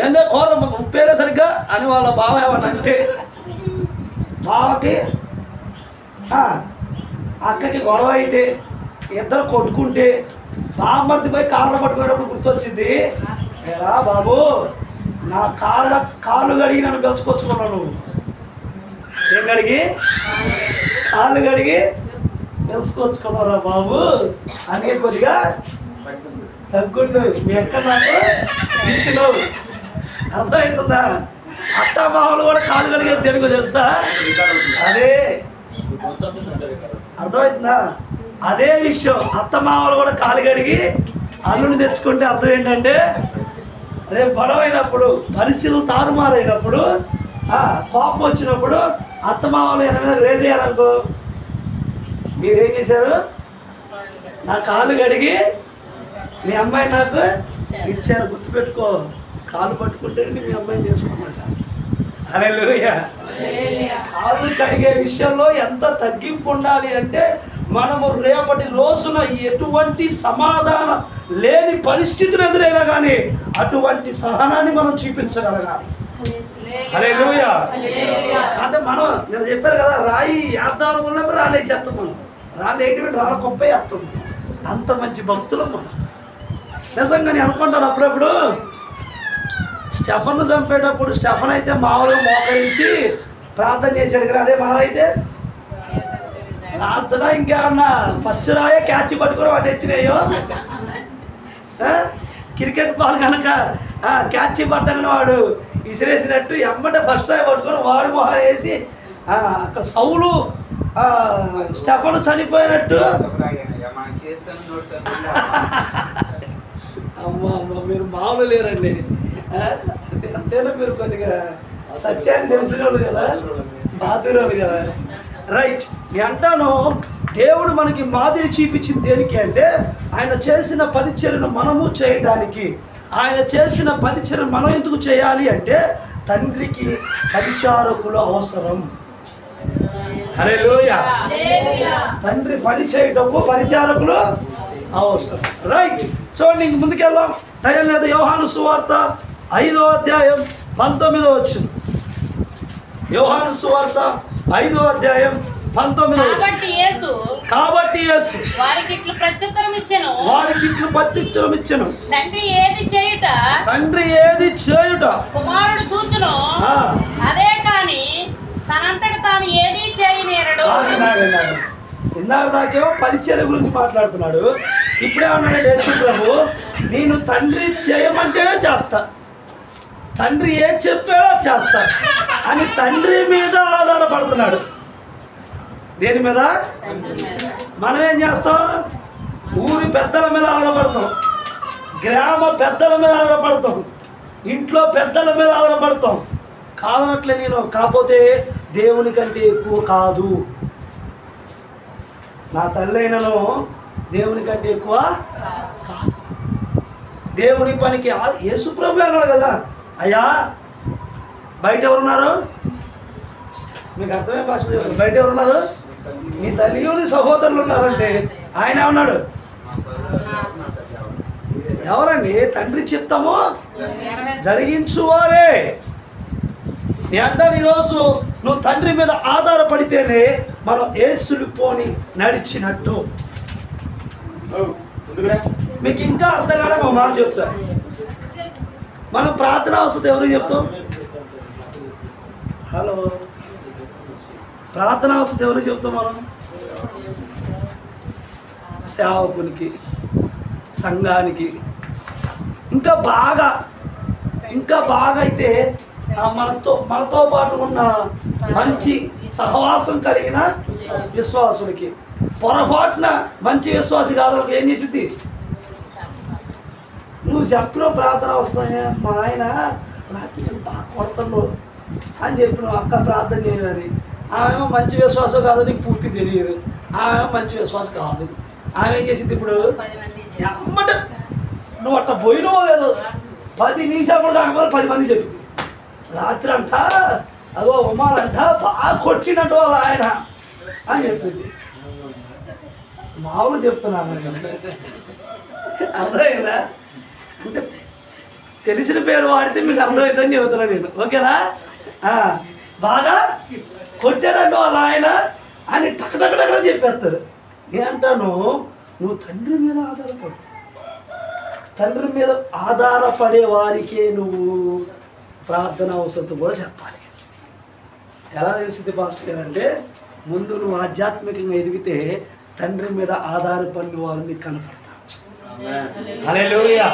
ఏందో కూర ఉప్పేరే సరిగ్గా అని వాళ్ళ బావ ఏమన్నా అంటే బావకి అక్కకి గొడవ అయితే ఇద్దరు కొట్టుకుంటే బామ్మర్ది పోయి కాళ్ళు పట్టుకునేటప్పుడు గుర్తొచ్చింది, ఏరా బాబు నా కాళ్ళు కడిగి నన్ను గెలుచుకొచ్చుకున్నావు. నువ్వు ఏం కడిగి? కాళ్ళు కడిగి గెలుచుకొచ్చుకున్నావురా బాబు అని కొద్దిగా తగ్గుండు. మీ ఎక్కడ నాకు ఇచ్చినావు. అర్థమవుతుందా? అత్త మామూలు కూడా కాళ్ళు కడిగే తెలుగు తెలుసా? అదే అర్థమవుతుందా? అదే విషయం. అత్త మామూలు కూడా కాలు కడిగి అల్లుని తెచ్చుకుంటే అర్థం ఏంటంటే రేపు గొడవ అయినప్పుడు, పరిస్థితులు తారుమారైనప్పుడు, కోపం వచ్చినప్పుడు అత్త మామూలు ఏమైనా రేజేయాలనుకో, మీరేం చేశారు? నా కాలు కడిగి మీ అమ్మాయి నాకు ఇచ్చారు. గుర్తుపెట్టుకో, కాలు పట్టుకుంటే మీ అమ్మాయిని చేసుకున్నాడు. హల్లెలూయా. కాలు కడిగే విషయంలో ఎంత తగ్గింపు ఉండాలి అంటే మనము రేపటి రోజున ఎటువంటి సమాధానం లేని పరిస్థితులు ఎదురైనా కానీ అటువంటి సహనాన్ని మనం చూపించగలగాలి. హల్లెలూయా. కాదు మనం నేను చెప్పారు కదా, రాయి వేద్దాం అనుకున్నప్పుడు రాళ్ళు వేసేస్తాం. మనం రాళ్ళు ఏంటి? రాళ్ళ గొప్ప వేస్తాం. అంత మంచి భక్తులు మనం. నిజంగా నేను అనుకుంటాను అప్పుడప్పుడు, స్టెఫన్ను చంపేటప్పుడు స్టెఫన్ అయితే మామూలుగా మోకరించి ప్రార్థన చేశాడు కదా, అదే మనం అయితే ప్రార్థన ఇంకేమన్నా ఫస్ట్ రాయే క్యాచ్ పట్టుకుని వాటి ఎత్తినాయో. క్రికెట్ బాల్ కనుక క్యాచ్ పట్టగానే వాడు విసిరేసినట్టు ఎమ్మట ఫస్ట్ టైం పట్టుకొని వాడు మొహం వేసి అక్కడ సౌలు స్టెఫను చనిపోయినట్టు. అమ్మ మీరు మామూలు లేరండి. అంతేనా మీరు కొద్దిగా సత్యాన్ని తెలిసిన వాళ్ళు కదా, పాతురోళ్ళు కదా. రైట్. నేను అంటాను, దేవుడు మనకి మాదిరి చూపించింది దేనికి అంటే ఆయన చేసిన పరిచర్యను మనము చేయడానికి. ఆయన చేసిన పరిచర్యను మనం ఎందుకు చేయాలి అంటే తండ్రికి పరిచారకులు అవసరం. హల్లెలూయా. తండ్రి పని చేయటము పరిచారకులు అవసరం. రైట్. చూడండి, ఇంక ముందుకెళ్దాం, టైం లేదు. యోహాను సువార్త 5వ అధ్యాయం 19వ వచనం. యోహాను సువార్త 5వ అధ్యాయం 19వ వచనం. కాబట్టి యేసు వారికి ఇట్లు ప్రత్యుత్తరం ఇచ్చెను, తండ్రి ఏది చేయుట కుమారుడు చూచును, అదే కాని తనంతట తాను ఏది చేయనేరడు. ఇందాక దాకేమో పరిచర్య గురించి మాట్లాడుతున్నాడు. ఇప్పుడే అన్నాడు యేసు ప్రభు, నేను తండ్రి చేయమంటేనే చేస్తా, తండ్రి ఏది చెప్పాడో చేస్తా అని తండ్రి మీద ఆధారపడుతున్నాడు. దేని మీద? మనం ఏం చేస్తాం? ఊరి పెద్దల మీద ఆధారపడతాం, గ్రామ పెద్దల మీద ఆధారపడతాం, ఇంట్లో పెద్దల మీద ఆధారపడతాం. కాదనట్లే నేను, కాకపోతే దేవుని కంటే ఎక్కువ కాదు. నా తల్లి అయినను దేవుని కంటే ఎక్కువ కాదు. దేవుని పనికి యేసు ప్రభు అన్నాడు కదా, అయ్యా బయట ఎవరున్నారు? మీకు అర్థమే భాష. బయట ఎవరున్నారు? మీ తల్లియో నీ సహోదరులు ఉన్నారంటే ఆయన ఉన్నాడు. ఎవరండి? తండ్రి చిత్తము జరిగించువారే. నీ అంటాను, ఈరోజు నువ్వు తండ్రి మీద ఆధారపడితేనే మనం యేసుని పోని నడిచినట్టు. మీకు ఇంకా అర్థం కాదు, మా మాట చెప్తా. మనం ప్రార్థన అవసరం ఎవరికి చెప్తాం? హలో, ప్రార్థన అవసరం ఎవరికి చెప్తాం? మనం సేవకునికి, సంఘానికి. ఇంకా బాగా అయితే మనతో పాటు ఉన్న మంచి సహవాసం కలిగిన విశ్వాసులకి. పొరపాటున మంచి విశ్వాసి కాదు ఏం చేసింది? నువ్వు చెప్పిన ప్రార్థన వస్తున్నాయా, మా ఆయన రాత్రి బాగా కొడతాను అని చెప్పినావు, అక్క ప్రార్థన చేయాలి. ఆమెమో మంచి విశ్వాసం కాదు, నీకు పూర్తి తెలియదు. ఆమె మంచి విశ్వాసం కాదు. ఆమె ఏం చేసింది? ఇప్పుడు ఎమ్మట నువ్వు అట్లా పోయినవో లేదు, 10 నిమిషాలు కూడా కాకపోతే 10 మంది చెప్పింది. రాత్రి అంట అదో ఉమారంట బాగా కొట్టినట్టు వాళ్ళు ఆయన అని చెప్పింది. మామూలు చెప్తున్నాను, అర్థమైందా? అంటే తెలిసిన పేరు వాడితే మీకు అర్థమవుతుందని చెబుతున్నాను నేను. ఓకేనా? బాగా కొట్టాడంటూ వాళ్ళ ఆయన అని టకటకటక్కడ చెప్పేస్తారు. నేను అంటాను, నువ్వు తండ్రి మీద ఆధారపడు. తండ్రి మీద ఆధారపడే వారికే నువ్వు ప్రార్థన అవసరం కూడా చెప్పాలి. ఎలా తెలిసింది పాస్టర్ గారు అంటే, ముందు నువ్వు ఆధ్యాత్మికంగా ఎదిగితే తండ్రి మీద ఆధారపడిన వారు నీకు కనపడతారు. హల్లెలూయా.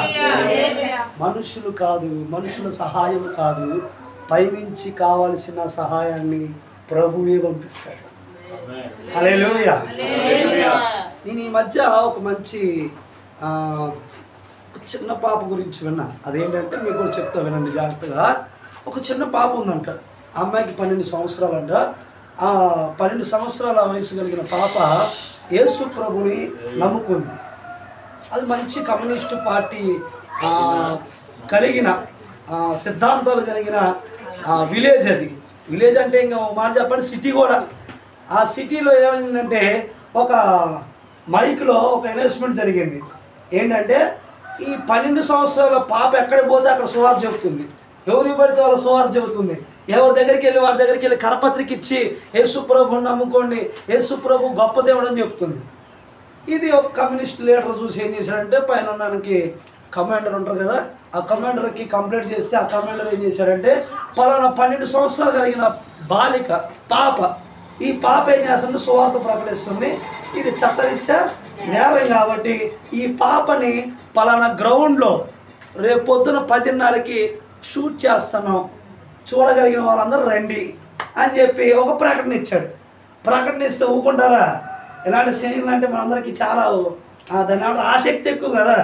మనుషులు కాదు, మనుషుల సహాయం కాదు, పైనుంచి కావలసిన సహాయాన్ని ప్రభువే పంపిస్తాడు. హల్లెలూయా. నేను ఈ మధ్య ఒక మంచి చిన్న పాప గురించి విన్నా. అదేంటంటే మీకు కూడా చెప్తా, వినండి జాగ్రత్తగా. ఒక చిన్న పాప ఉందంట, ఆ అమ్మాయికి 12 సంవత్సరాలు అంట. ఆ 12 సంవత్సరాల వయసు కలిగిన పాప యేసు ప్రభుని నమ్ముకుంది. అది మంచి కమ్యూనిస్టు పార్టీ కలిగిన సిద్ధాంతాలు కలిగిన విలేజ్. అది విలేజ్ అంటే ఇంకా మాట చెప్పండి, సిటీ కూడా. ఆ సిటీలో ఏమైందంటే ఒక మైక్లో ఒక అనౌన్స్మెంట్ జరిగింది. ఏంటంటే ఈ 12 సంవత్సరాల పాప ఎక్కడికి పోతే అక్కడ సువార్త చెబుతుంది. ఎవరికి పడితే వాళ్ళ సువార్త చెబుతుంది. ఎవరి దగ్గరికి వెళ్ళి వారి దగ్గరికి వెళ్ళి కరపత్రిక ఇచ్చి యేసు ప్రభుని నమ్ముకోండి, యేసు ప్రభు గొప్ప దేవుడు అని చెప్తుంది. ఇది ఒక కమ్యూనిస్ట్ లీడర్ చూసి ఏం చేశాడంటే, పైన ఉన్నానికి కమాండర్ ఉంటారు కదా, ఆ కమాండర్కి కంప్లైంట్ చేస్తే ఆ కమాండర్ ఏం చేశాడంటే, పలానా 12 సంవత్సరాలు కలిగిన బాలిక పాప, ఈ పాప ఏం చేస్తుంది? సువార్త ప్రకటిస్తుంది. ఇది చట్టరీత్యా నేరం కాబట్టి ఈ పాపని పలానా గ్రౌండ్లో రేపు పొద్దున 10:30కి షూట్ చేస్తున్నాం, చూడగలిగిన వాళ్ళందరూ రండి అని చెప్పి ఒక ప్రకటన ఇచ్చాడు. ప్రకటన ఇస్తే ఊకుంటారా? ఇలాంటి సీన్లు అంటే మనందరికీ చాలా దాని ఆసక్తి ఎక్కువ కదా.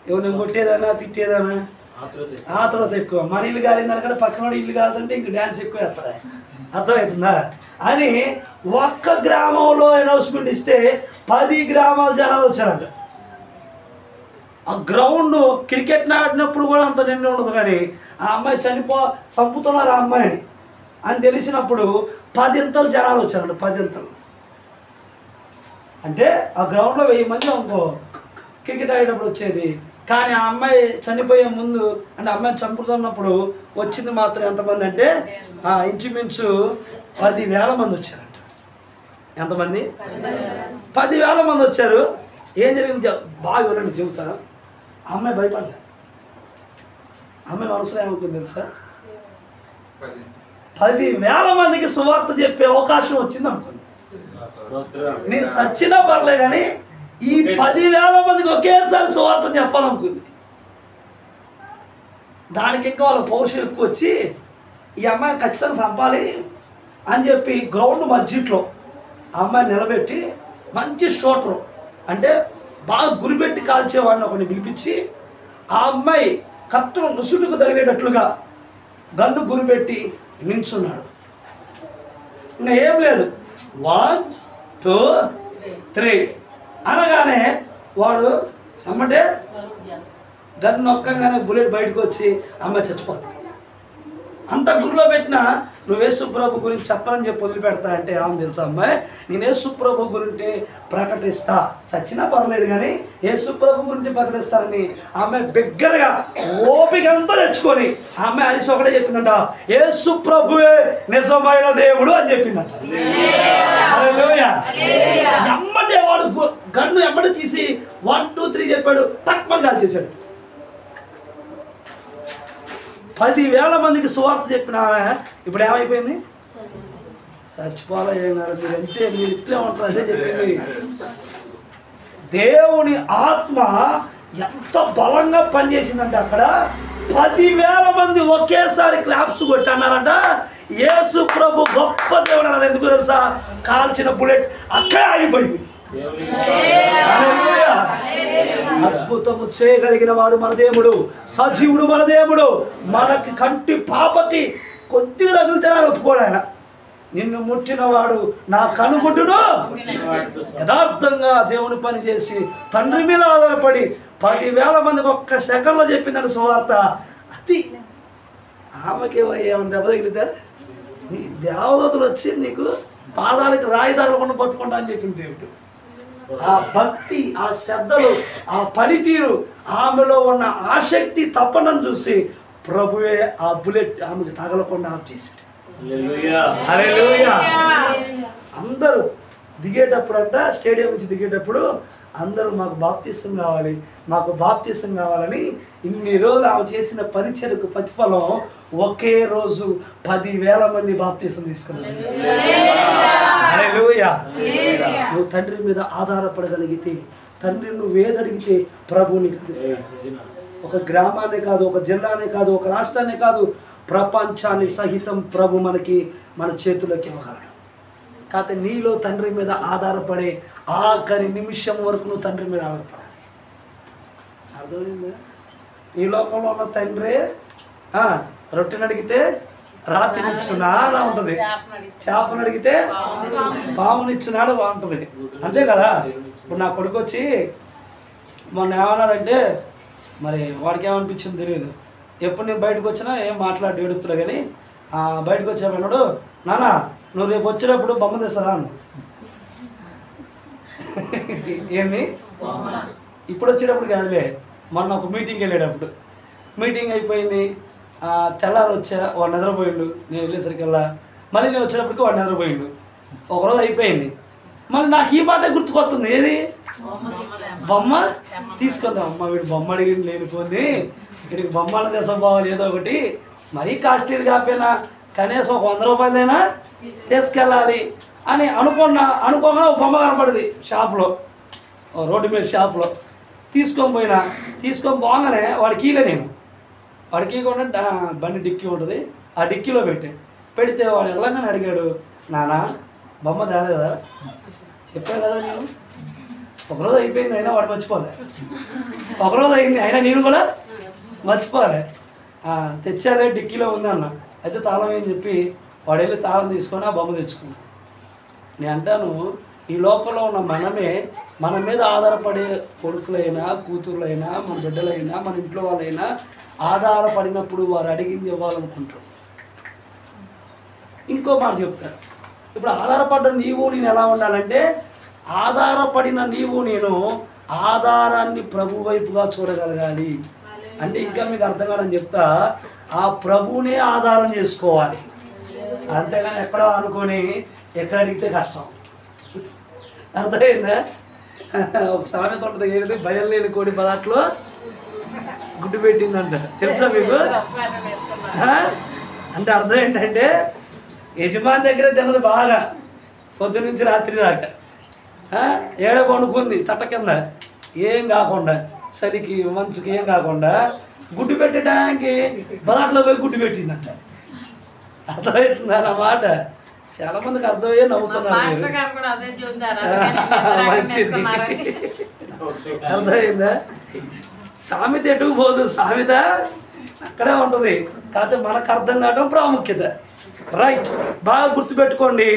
ఎవరిని కొట్టేదన్నా తిట్టేదన్నా ఆతృత ఎక్కువ. మన ఇల్లు కాలిందనకంటే పక్కన ఇల్లు కాదంటే ఇంక డ్యాన్స్ ఎక్కువ వేస్తారా? అర్థమవుతుందా? అని ఒక్క గ్రామంలో అనౌన్స్మెంట్ ఇస్తే 10 గ్రామాల జనాలు వచ్చారంట. ఆ గ్రౌండ్ క్రికెట్ ఆడినప్పుడు కూడా అంత నిండి ఉండదు, కానీ ఆ అమ్మాయి చంపుతున్నారు ఆ అమ్మాయిని అని తెలిసినప్పుడు 10 జనాలు వచ్చారంట. 10 అంటే ఆ గ్రౌండ్లో 1000 మంది అనుకో క్రికెట్ ఆడేటప్పుడు వచ్చేది. కానీ ఆ అమ్మాయి చనిపోయే ముందు అంటే అమ్మాయిని చంపుతున్నప్పుడు వచ్చింది మాత్రం ఎంతమంది అంటే ఇంచుమించు 10,000 మంది వచ్చారంట. ఎంతమంది? 10,000 మంది వచ్చారు. ఏం జరిగింది బాగా వినండి చెబుతా. ఆ అమ్మాయి భయపడలే. అమ్మాయి మనసులో ఏమనుకుంది తెలుసా? 10,000 మందికి సువార్త చెప్పే అవకాశం వచ్చింది అనుకుంది. నేను సచ్చినా పర్లే కానీ ఈ 10,000 మందికి ఒకేసారి సువార్త చెప్పాలనుకుంది. దానికి ఇంకా వాళ్ళ పౌరుషం ఎక్కువ వచ్చి ఈ అమ్మాయిని ఖచ్చితంగా చంపాలి అని చెప్పి గ్రౌండ్ మధ్యలో ఆ అమ్మాయిని నిలబెట్టి మంచి షూటర్ అంటే బాగా గురిపెట్టి కాల్చేవాడిని ఒకరిని పిలిపించి ఆ అమ్మాయి కరెక్ట్గా నుసుటుకు తగిలేటట్లుగా గన్ను గురిపెట్టి నించున్నాడు. ఇంకా ఏం లేదు, 1 2 3 అనగానే వాడు అమ్మంటే గన్ను నొక్కగానే బుల్లెట్ బయటకు వచ్చి అమ్మాయి చచ్చిపోతుంది. అంత గురిలో పెట్టినా నువ్వు యేసుప్రభు గురించి చెప్పాలని చెప్పి వదిలిపెడతా అంటే ఆమె తెలుసా అమ్మాయి నేను యేసుప్రభు గురించి ప్రకటిస్తా, చచ్చినా పర్లేదు కానీ యేసుప్రభు గురించి ప్రకటిస్తానని ఆమె బిగ్గరగా ఓపికంతా తెచ్చుకొని ఆమె అరిసి ఒకటే చెప్పిందంట, యేసుప్రభువే నిజమైన దేవుడు అని చెప్పిందంట. ఎమ్మటే వాడు గన్ను ఎమ్మటి తీసి 1 2 3 చెప్పాడు, తక్కువ కాల్చేశాడు. 10,000 మందికి సువార్త చెప్పిన ఆమె ఇప్పుడు ఏమైపోయింది? చచ్చిపోవాలా ఏం కాదు. మీరు అంతే, మీరు ఇట్లే ఉంటారు. అదే చెప్పింది. దేవుని ఆత్మ ఎంత బలంగా పనిచేసిందంటే అక్కడ 10,000 మంది ఒకేసారి క్లాప్స్ కొట్టి అన్నారంట యేసు ప్రభు గొప్ప దేవుడు అన్నారు. ఎందుకు తెలుసా? కాల్చిన బుల్లెట్ అక్కడే ఆగిపోయింది. అద్భుతము చేయగలిగిన వాడు మన దేవుడు, సజీవుడు మన దేవుడు. మనకి కంటి పాపకి కొద్దిగా రగులుతేనే ఒప్పుకోడు ఆయన. నిన్ను ముట్టినవాడు నా కనుగుడ్డును యథార్థంగా దేవుని పని చేసి తండ్రి మీద ఆధారపడి 10,000 మందికి ఒక్క సెకండ్లో చెప్పిందని సువార్త. అది ఆమెకి ఏమైనా దెబ్బ తగిలితే నీ దేవదూతలు వచ్చి నీకు పాదాలకు రాయి తగలకుండా పట్టుకుంటా అని చెప్పింది దేవుడు. ఆ భక్తి, ఆ శ్రద్ధలు, ఆ పనితీరు, ఆమెలో ఉన్న ఆసక్తి తప్పనని చూసి ప్రభువే ఆ బుల్లెట్ ఆమెకు తగలకుండా ఆఫ్ చేశాడు. హల్లెలూయా. అందరూ దిగేటప్పుడు అంట స్టేడియం నుంచి దిగేటప్పుడు అందరూ మాకు బాప్తీసం కావాలి, మాకు బాప్తీసం కావాలని ఇన్ని రోజులు ఆమె చేసిన పరిచర్యకు ప్రతిఫలం ఒకే రోజు 10,000 మంది బాప్తీసం తీసుకున్నారు. హల్లెలూయా. నువ్వు తండ్రి మీద ఆధారపడగలిగితే, తండ్రి నువ్వు ఏదడిగితే ప్రభు నీకు అందిస్తాడు. ఒక గ్రామాన్ని కాదు, ఒక జిల్లానే కాదు, ఒక రాష్ట్రాన్ని కాదు, ప్రపంచాన్ని సహితం ప్రభు మన చేతుల్లోకి ఇవ్వగలడు. కాకపోతే నీలో తండ్రి మీద ఆధారపడే ఆఖరి నిమిషం వరకు నువ్వు తండ్రి మీద ఆధారపడాలి. అర్థమైందా? ఈ లోకంలో ఉన్న తండ్రి రొట్టెని అడిగితే రాత్రినిచ్చునా అలా ఉంటుంది, చేపను అడిగితే పామునిచ్చున్నాడు బాగుంటుంది. అంతే కదా. ఇప్పుడు నా కొడుకు వచ్చి మొన్న ఏమన్నాడంటే మరి వాడికి ఏమనిపించింది తెలియదు. ఎప్పుడు నేను బయటకు వచ్చినా ఏం మాట్లాడి ఏడుతున్నా కానీ బయటకు వచ్చామన్నాడు, నాన్న నువ్వు రేపు వచ్చేటప్పుడు బొమ్మ తెస్తారా అన్న. ఏమి ఇప్పుడు వచ్చేటప్పుడు కాదులే, మొన్న ఒక మీటింగ్కి వెళ్ళేటప్పుడు మీటింగ్ అయిపోయింది, తెల్లారు వచ్చా, వాడు నిద్రపోయిండు. నేను వెళ్ళేసరికల్లా మళ్ళీ నేను వచ్చేటప్పటికి వాడు నిద్రపోయిండు. ఒకరోజు అయిపోయింది, మళ్ళీ నాకు ఈ మాట గుర్తుకొస్తుంది. ఏది? బొమ్మ తీసుకుందాం. అమ్మ వీడు బొమ్మ అడిగింది లేనిపోయింది, ఇక్కడికి బొమ్మలు తెసపోవాలి ఏదో ఒకటి, మరీ కాస్ట్లీ కాకపోయినా కనీసం ఒక 100 రూపాయలైనా తీసుకెళ్ళాలి అని అనుకోగా ఒక బొమ్మ కనపడింది షాప్లో, రోడ్డు మీద షాప్లో. తీసుకొని పోగానే వాడికి కీలే నేను వాడికి ఇవ్వకుండా బండి డిక్కీ ఉంటుంది, ఆ డిక్కీలో పెడితే వాడు వెళ్ళగానే అడిగాడు, నానా బొమ్మ తేలేదా? చెప్పాను కదా నేను. ఒకరోజు అయిపోయింది అయినా వాడు మర్చిపోలే, ఒకరోజు అయింది అయినా నేను కూడా మర్చిపోలే. తెచ్చాలే డిక్కీలో ఉంది అన్న. అయితే తాళం ఏం చెప్పి వాడు వెళ్ళి తాళం తీసుకొని ఆ బొమ్మ తెచ్చుకున్నాను. నేను అంటాను, ఈ లోకంలో ఉన్న మనమే మన మీద ఆధారపడే కొడుకులైనా కూతుర్లైనా మన బిడ్డలైనా మన ఇంట్లో వాళ్ళైనా ఆధారపడినప్పుడు వారు అడిగింది ఇవ్వాలనుకుంటారు. ఇంకో మాట చెప్తారు, ఇప్పుడు ఆధారపడ్డ నీవు నేను ఎలా ఉండాలంటే, ఆధారపడిన నీవు నేను ఆధారాన్ని ప్రభు వైపుగా చూడగలగాలి. అంటే ఇంకా మీకు అర్థం కాదని చెప్తా, ఆ ప్రభువునే ఆధారం చేసుకోవాలి. అంతేగాని ఎక్కడో అనుకొని ఎక్కడ అడిగితే కష్టం. అర్థమైందా? ఒక సామెత ఉంటుంది, ఏంటిది, భయం లేని కోడి పదాట్లో గుడ్డు పెట్టిందంట. తెలుసా మీకు? అంటే అర్థం ఏంటంటే, యజమాని దగ్గర తినదు బాగా పొద్దు నుంచి రాత్రి దాకా, ఏడ పండుకుంది తట్ట కింద, ఏం కాకుండా సరికి మంచుకి ఏం కాకుండా గుడ్డు పెట్టడానికి బదాట్లో పోయి గుడ్డు పెట్టిందంట. అర్థమవుతుంది అన్నమాట. చాలా మందికి అర్థమయ్యే నవ్వుతున్నారు. మంచిది, అర్థమైందా? సామెత ఎటుకు పోదు, సామెత అక్కడే ఉంటుంది. కాకపోతే మనకు అర్థం కావడం ప్రాముఖ్యత. రైట్, బాగా గుర్తుపెట్టుకోండి.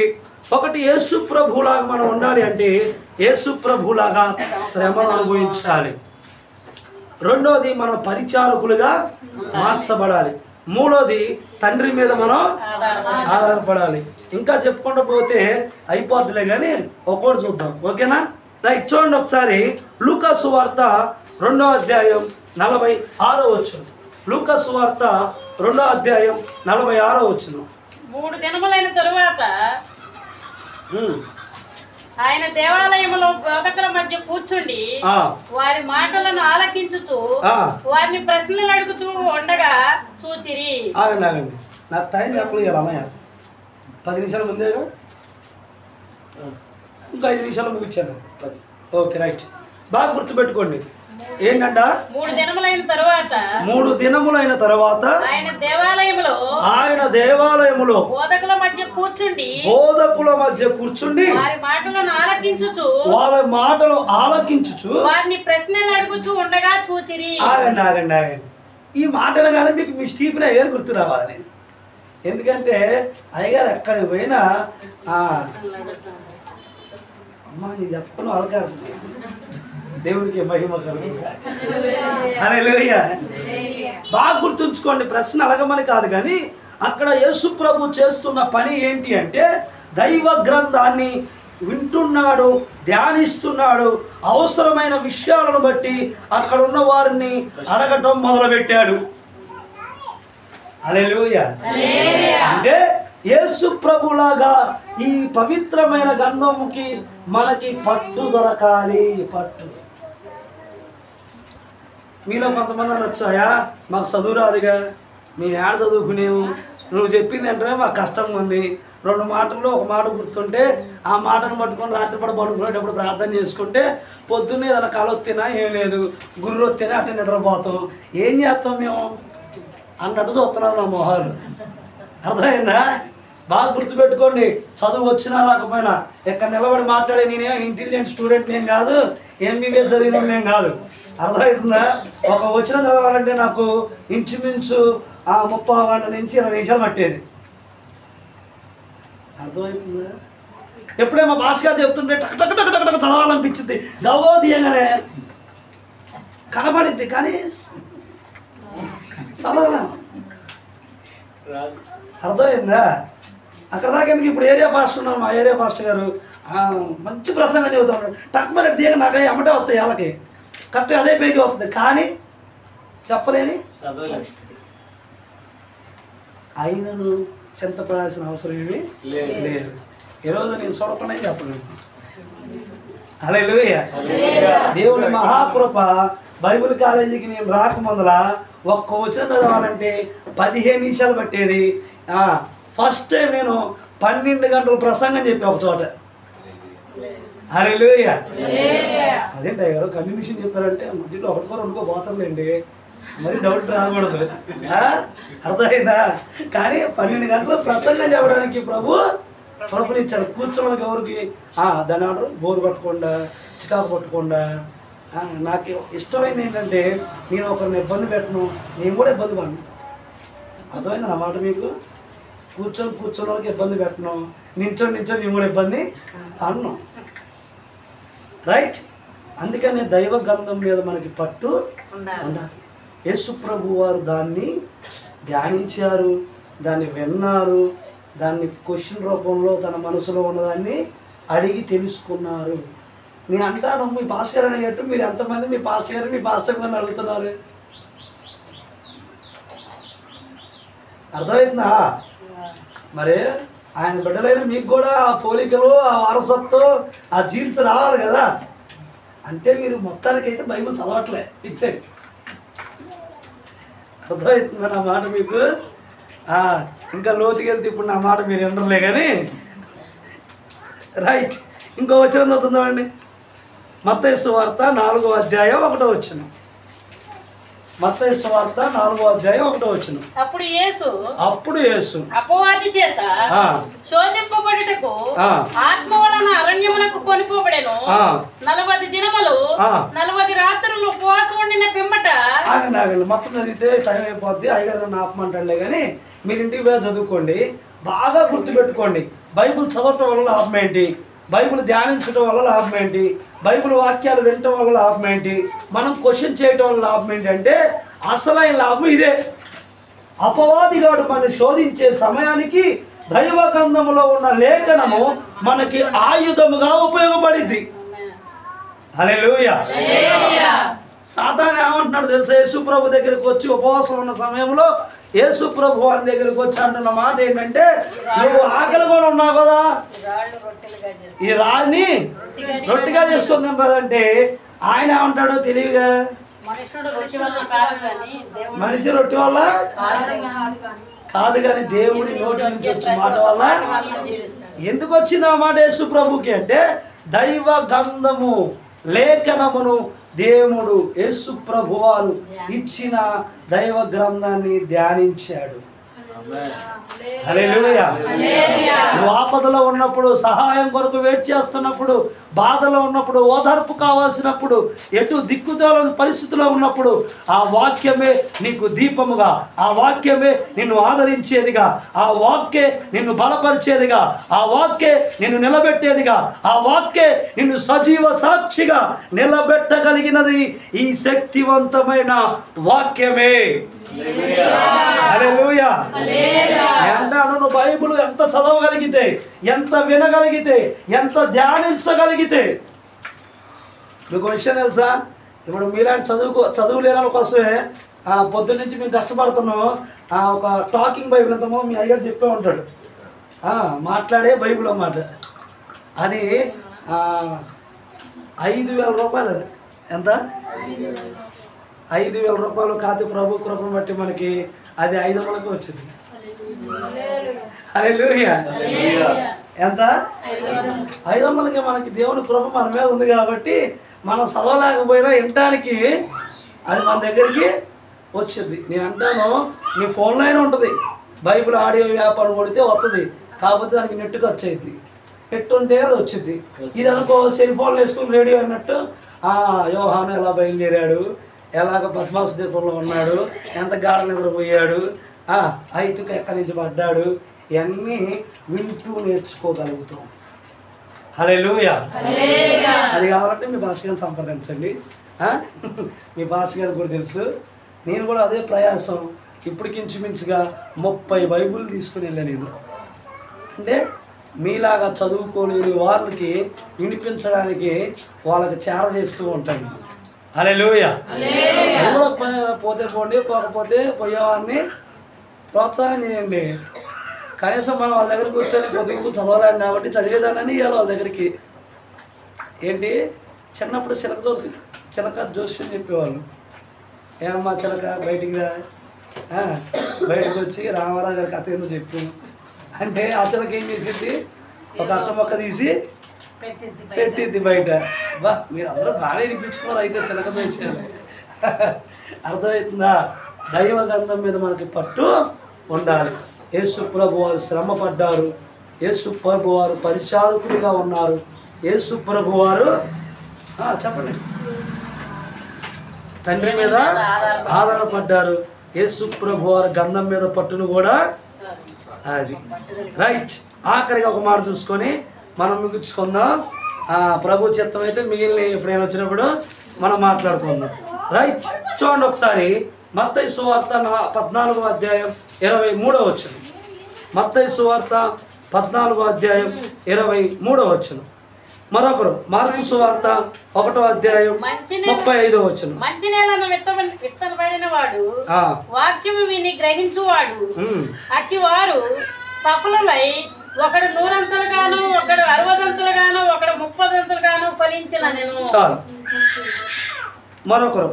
ఒకటి, యేసు ప్రభులాగా మనం ఉండాలి అంటే యేసు ప్రభులాగా శ్రమను అనుభవించాలి. రెండోది, మనం పరిచారకులుగా మార్చబడాలి. మూడోది, తండ్రి మీద మనం ఆధారపడాలి. ఇంకా చెప్పుకుంటూ పోతే అయిపోద్దులే కానీ ఒక్కోటి చూద్దాం, ఓకేనా? రైట్, చూడండి ఒకసారి లూకా సువార్త 2వ అధ్యాయం 46వ వచనం. లూకా సువార్త 2వ అధ్యాయం 46వ వచనం.
3 దినములైన తరువాత ఆయన దేవాలయంలో బోధకుల మధ్య కూర్చుండి వారి మాటలను ఆలకించుచు వారిని ప్రశ్నలు అడుగుచూ ఉండగా చూచిరి.
ఆగండి, నాకు టైం చెప్పలేదు అన్నయ్య. 10 నిమిషాల ముందేగా, ఇంకా 5 నిమిషాలు ముగించాను. Okay, right. బాగా గుర్తుపెట్టుకోండి. ఏంటంట?
3 దినములైన తరువాత
3 దినములైన తర్వాత
ఆయన దేవాలయములో
బోధకుల మధ్య కూర్చుండి
వారి
మాటలు ఆలకించుచు
వారిని ప్రశ్నలు అడుగుచూ ఉండగా చూచిరి.
ఆగండి. ఈ మాటలు కానీ మీకు మీ స్టీఫెన్ అయ్యగారు గుర్తు రావాలి. ఎందుకంటే అయ్యగారు ఎక్కడికి పోయినా అమ్మ నేను చెప్పుకున్న అలకాడు, దేవునికి మహిమ కలుగుగా. హల్లెలూయా. బాగా గుర్తుంచుకోండి, ప్రశ్న అడగమని కాదు కానీ అక్కడ యేసు ప్రభు చేస్తున్న పని ఏంటి అంటే, దైవ గ్రంథాన్ని వింటున్నాడు, ధ్యానిస్తున్నాడు, అవసరమైన విషయాలను బట్టి అక్కడ ఉన్న వారిని అడగటం మొదలుపెట్టాడు. హల్లెలూయా. అంటే యేసు ప్రభులాగా ఈ పవిత్రమైన గ్రంథముకి మనకి పట్టు దొరకాలి. పట్టు. మీలో కొంతమంది అనొచ్చాయా, మాకు చదువు రాదుగా, మేము ఏడ చదువుకునేము, నువ్వు చెప్పింది అంటే మాకు కష్టంగా ఉంది. 2 మాటల్లో ఒక మాట గుర్తుంటే ఆ మాటను పట్టుకొని రాత్రిపూట పడుకునేటప్పుడు ప్రార్థన చేసుకుంటే పొద్దున్నే ఏదైనా కలొత్తినా ఏం లేదు, గుర్రు వస్తేనే అట్లా నిద్రపోతాం, ఏం చేస్తాం మేము అన్నట్టు చూస్తున్నారు నా మొహాలు. అర్థమైందా? బాగా గుర్తుపెట్టుకోండి. చదువు వచ్చినా రాకపోయినా ఎక్కడ నిలబడి మాట్లాడే నేనేమో ఇంటెలిజెంట్ స్టూడెంట్ నేను కాదు, ఎంబీబీఎస్ చదివిన నేను కాదు. అర్థమవుతుందా? ఒక వచనం చదవాలంటే నాకు ఇంచుమించు 30 గంటల నుంచి 20 నిమిషాలు పట్టేది. అర్థమవుతుందా? ఎప్పుడే మా భాష గారు చెప్తుంటే టక్ టక్ టక్ టక్ టక్ చదవాలనిపించింది, గవ్వో తీయగానే కనబడిద్ది కానీ చదవలేం. అర్థమైందా? అక్కడ దాకా ఎందుకు, ఇప్పుడు ఏరియా పాస్టర్ ఉన్నారు, మా ఏరియా పాస్టర్ గారు మంచి ప్రసంగం చెబుతూ ఉంటాడు. టక్మని తీయగా నాకు ఎమ్మటే వస్తాయి, వాళ్ళకి కరెక్ట్గా అదే పేజీ వస్తుంది కానీ చెప్పలేని పరిస్థితి. అయినను చింతపడాల్సిన అవసరం ఏమీ లేదు. ఈరోజు నేను చూడకుండా చెప్పలేను. హల్లెలూయా. దేవుని మహాకృప. బైబిల్ కాలేజీకి నేను రాకముందల ఒక్క వచనం చదవాలంటే 15 నిమిషాలు పట్టేది. ఫస్ట్ టైం నేను 12 గంటలు ప్రసంగం చెప్పి ఒక చోట. హల్లెలూయా. అదేంటి అయ్యారు కంటిన్యూషన్ చెప్పారంటే మధ్యలో ఒకటికో రెండుకో పోతారులేండి, మరి డౌట్ రాకూడదు. అర్థమైందా? కానీ 12 గంటలు ప్రసంగం చెప్పడానికి ప్రభునిచ్చాడు. కూర్చోడానికి ఎవరికి దాని ఆర్డర్ బోరు పట్టకుండా చికాకు పట్టకుండా. నాకు ఇష్టమైంది ఏంటంటే నేను ఒకరిని ఇబ్బంది పెట్టను, నేను కూడా ఇబ్బంది పడను. అర్థమైంది నా మాట మీకు? కూర్చొని వాళ్ళకి ఇబ్బంది పెట్టను, నించొని నేను కూడా ఇబ్బంది అన్ను. రైట్? అందుకని దైవ గ్రంథం మీద మనకి పట్టు ఉండాలి. యేసు ప్రభు వారు దాన్ని ధ్యానించారు, దాన్ని విన్నారు, దాన్ని క్వశ్చన్ రూపంలో తన మనసులో ఉన్నదాన్ని అడిగి తెలుసుకున్నారు. నేను అంటాను మీ పాస్టర్ గారు అనేటట్టు మీరు ఎంతమంది మీ పాస్టర్ గారిని అడుగుతున్నారు? అర్థమవుతుందా? మరి ఆయన బిడ్డలైన మీకు కూడా ఆ పోలికలు, ఆ వారసత్వం, ఆ జీన్స్ రావాలి కదా. అంటే మీరు మొత్తానికైతే బైబిల్ చదవట్లే, ఫిక్సెడ్. అర్థమవుతుందా నా మాట మీకు? ఇంకా లోతుకి వెళ్తే ఇప్పుడు నా మాట మీరు వినరులే కానీ. రైట్, ఇంకో వచనం చదువుతుందామండి. మత్తయి సువార్త 4వ అధ్యాయం 1వ వచనం. మత్తయి సువార్త 4వ అధ్యాయం 1వ వచనం. అప్పుడు యేసు
అపవాది చేత శోధింపబడుటకు ఆత్మ వలన అరణ్యమునకు కొనిపోబడెను. 40 దినములు 40 రాత్రులు ఉపవాసం ఉండిన పిమ్మట.
ఆగండి మొత్తం చదివితే టైం అయిపోద్ది. అయ్యగారు నన్ను ఆపమంటాడులే కానీ మీరు ఇంటికి పోయి చదువుకోండి. బాగా గుర్తుపెట్టుకోండి, బైబిల్ చదవటం వల్ల లాభం ఏంటి, బైబిల్ ధ్యానించడం వల్ల లాభం ఏంటి, బైబిల్ వాక్యాలు వినటం వల్ల లాభం ఏంటి, మనం క్వశ్చన్ చేయటం వల్ల లాభం ఏంటి అంటే అసలైన లాభం ఇదే. అపవాదిగాడు మనం శోధించే సమయానికి దైవ గ్రంథములో ఉన్న లేఖనము మనకి ఆయుధముగా ఉపయోగపడింది. హల్లెలూయా. సాతాను ఏమంటున్నాడు తెలుసా? యేసు ప్రభు దగ్గరికి వచ్చి ఉపవాసం ఉన్న సమయంలో యేసు ప్రభు వారి దగ్గరికి వచ్చి అంటున్న మాట ఏంటంటే, నువ్వు ఆకలి కూడా ఉన్నావు కదా, ఈ రాయిని రొట్టిగా చేసుకొని తింటాడంటే ఆయన ఏమంటాడో తెలివిగా, మనిషి రొట్టె వల్ల కాదు కానీ దేవుని నోటి నుంచి వచ్చే మాట వల్ల. ఎందుకు వచ్చింది ఆ మాట యేసు ప్రభుకి అంటే దైవ గ్రంథము లేఖనమును దేవుడు యేసు ప్రభువారు ఇచ్చిన దైవ గ్రంథాన్ని ధ్యానించాడు. హల్లెలూయా. నువ్వు ఆపదలో ఉన్నప్పుడు, సహాయం కొరకు వెయిట్ చేస్తున్నప్పుడు, బాధలో ఉన్నప్పుడు, ఓదార్పు కావాల్సినప్పుడు, ఎటు దిక్కుతోలని పరిస్థితిలో ఉన్నప్పుడు ఆ వాక్యమే నీకు దీపముగా, ఆ వాక్యమే నిన్ను ఆదరించేదిగా, ఆ వాక్యే నిన్ను బలపరిచేదిగా, ఆ వాక్యే నిన్ను నిలబెట్టేదిగా, ఆ వాక్యే నిన్ను సజీవ సాక్షిగా నిలబెట్టగలిగినది ఈ శక్తివంతమైన వాక్యమే. హల్లెలూయా. అంటాను నువ్వు బైబిల్ ఎంత చదవగలిగితే, ఎంత వినగలిగితే, ఎంత ధ్యానించగలిగితే. మీకు విషయం తెలుసా? ఇప్పుడు మీలాంటి చదువు లేని వాళ్ళ కోసమే పొద్దున్న నుంచి మేము కష్టపడుతున్నాం. ఒక టాకింగ్ బైబిల్ ఎంతమో మీ అయ్యగారు చెప్పే ఉంటాడు, మాట్లాడే బైబిల్ అన్నమాట. అది 5,000 రూపాయలు. అది ఎంత? 5,000 రూపాయలు కాదు. ప్రభు కృపను బట్టి మనకి అది 500కి వచ్చింది. హల్లెలూయా. ఎంత? 500కి మనకి దేవుని కృప మన మీద ఉంది కాబట్టి మనం చదవలేకపోయినా వినటానికి అది మన దగ్గరికి వచ్చింది. నేను అంటాను మీ ఫోన్లో అయినా ఉంటుంది, బైబిల్ ఆడియో వ్యాపారం కొడితే వస్తుంది, కాకపోతే దానికి నెట్కి వచ్చేది. నెట్ ఉంటే అది వచ్చింది. ఇది అనుకో సెల్ ఫోన్లో వేసుకుని రేడియో అన్నట్టు యోహాను ఎలా బయలుదేరాడు, ఎలాగ పద్మాసు దీపంలో ఉన్నాడు, ఎంత గాఢ నిద్రపోయాడు, ఐతుకు ఎక్కడి నుంచి పడ్డాడు, ఇవన్నీ వింటూ నేర్చుకోగలుగుతాం. హల్లెలూయా. అది కావాలంటే మీ భాష గారిని సంప్రదించండి. మీ భాష గారికి కూడా తెలుసు. నేను కూడా అదే ప్రయాసం. ఇప్పటికి ఇంచుమించుగా 30 బైబుల్ తీసుకుని వెళ్ళాను నేను. అంటే మీలాగా చదువుకోలేని వాళ్ళకి వినిపించడానికి వాళ్ళకి చేరజేస్తూ ఉంటాను. హల్లెలూయా. పోతే పోండి, పోకపోతే పోయేవాడిని ప్రోత్సాహం చేయండి. కనీసం మనం వాళ్ళ దగ్గర కూర్చొని పొద్దుకు చదవలేము కాబట్టి చదివేదానని ఇవ్వాలి వాళ్ళ దగ్గరికి. ఏంటి చిన్నప్పుడు చిలక జోషి చెప్పేవాళ్ళు, ఏమమ్మా చిలక బయటికి రా, బయటకు వచ్చి రామారావు గారి కథ ఏందో చెప్పాను అంటే ఆ చిలక ఏం చేసింది, ఒక అట్ట మొక్క తీసి పెట్టిద్ది బయట. బా మీరు అందరూ బాగా వినిపించుకోవాలి అయితే చిలక విషయాలు. అర్థమవుతుందా? దైవ గ్రంథం మీద మనకి పట్టు ఉండాలి. యేసు ప్రభు వారు శ్రమ పడ్డారు, యేసు ప్రభు వారు పరిచారకులుగా ఉన్నారు, యేసు ప్రభు వారు చెప్పండి తండ్రి మీద ఆధారపడ్డారు, యేసు ప్రభు వారు గంధం మీద పట్టును కూడా అది రైట్. ఆఖరిగా ఒక మాట చూసుకొని మనం ముగించుకుందాం. ప్రభు చిత్తం అయితే మిగిలిన ఎప్పుడైనా వచ్చినప్పుడు మనం మాట్లాడుకుందాం. రైట్. చూడండి ఒకసారి మత్తయి సువార్త 14వ అధ్యాయం 23వ వచనం. మత్తయి సువార్త 14వ అధ్యాయం 23వ వచనం. మరొకరు మార్కు సువార్త 1వ అధ్యాయం 35వ వచనం.
మంచి నేలను విత్తబడిన వాడు వాక్యము విని గ్రహించువాడు అట్టి వారు సఫలులై ఒకడు 100 ఒకడు 60 ఒకడు 30 ఫలించిన నేను.
చాలు. మరొకరు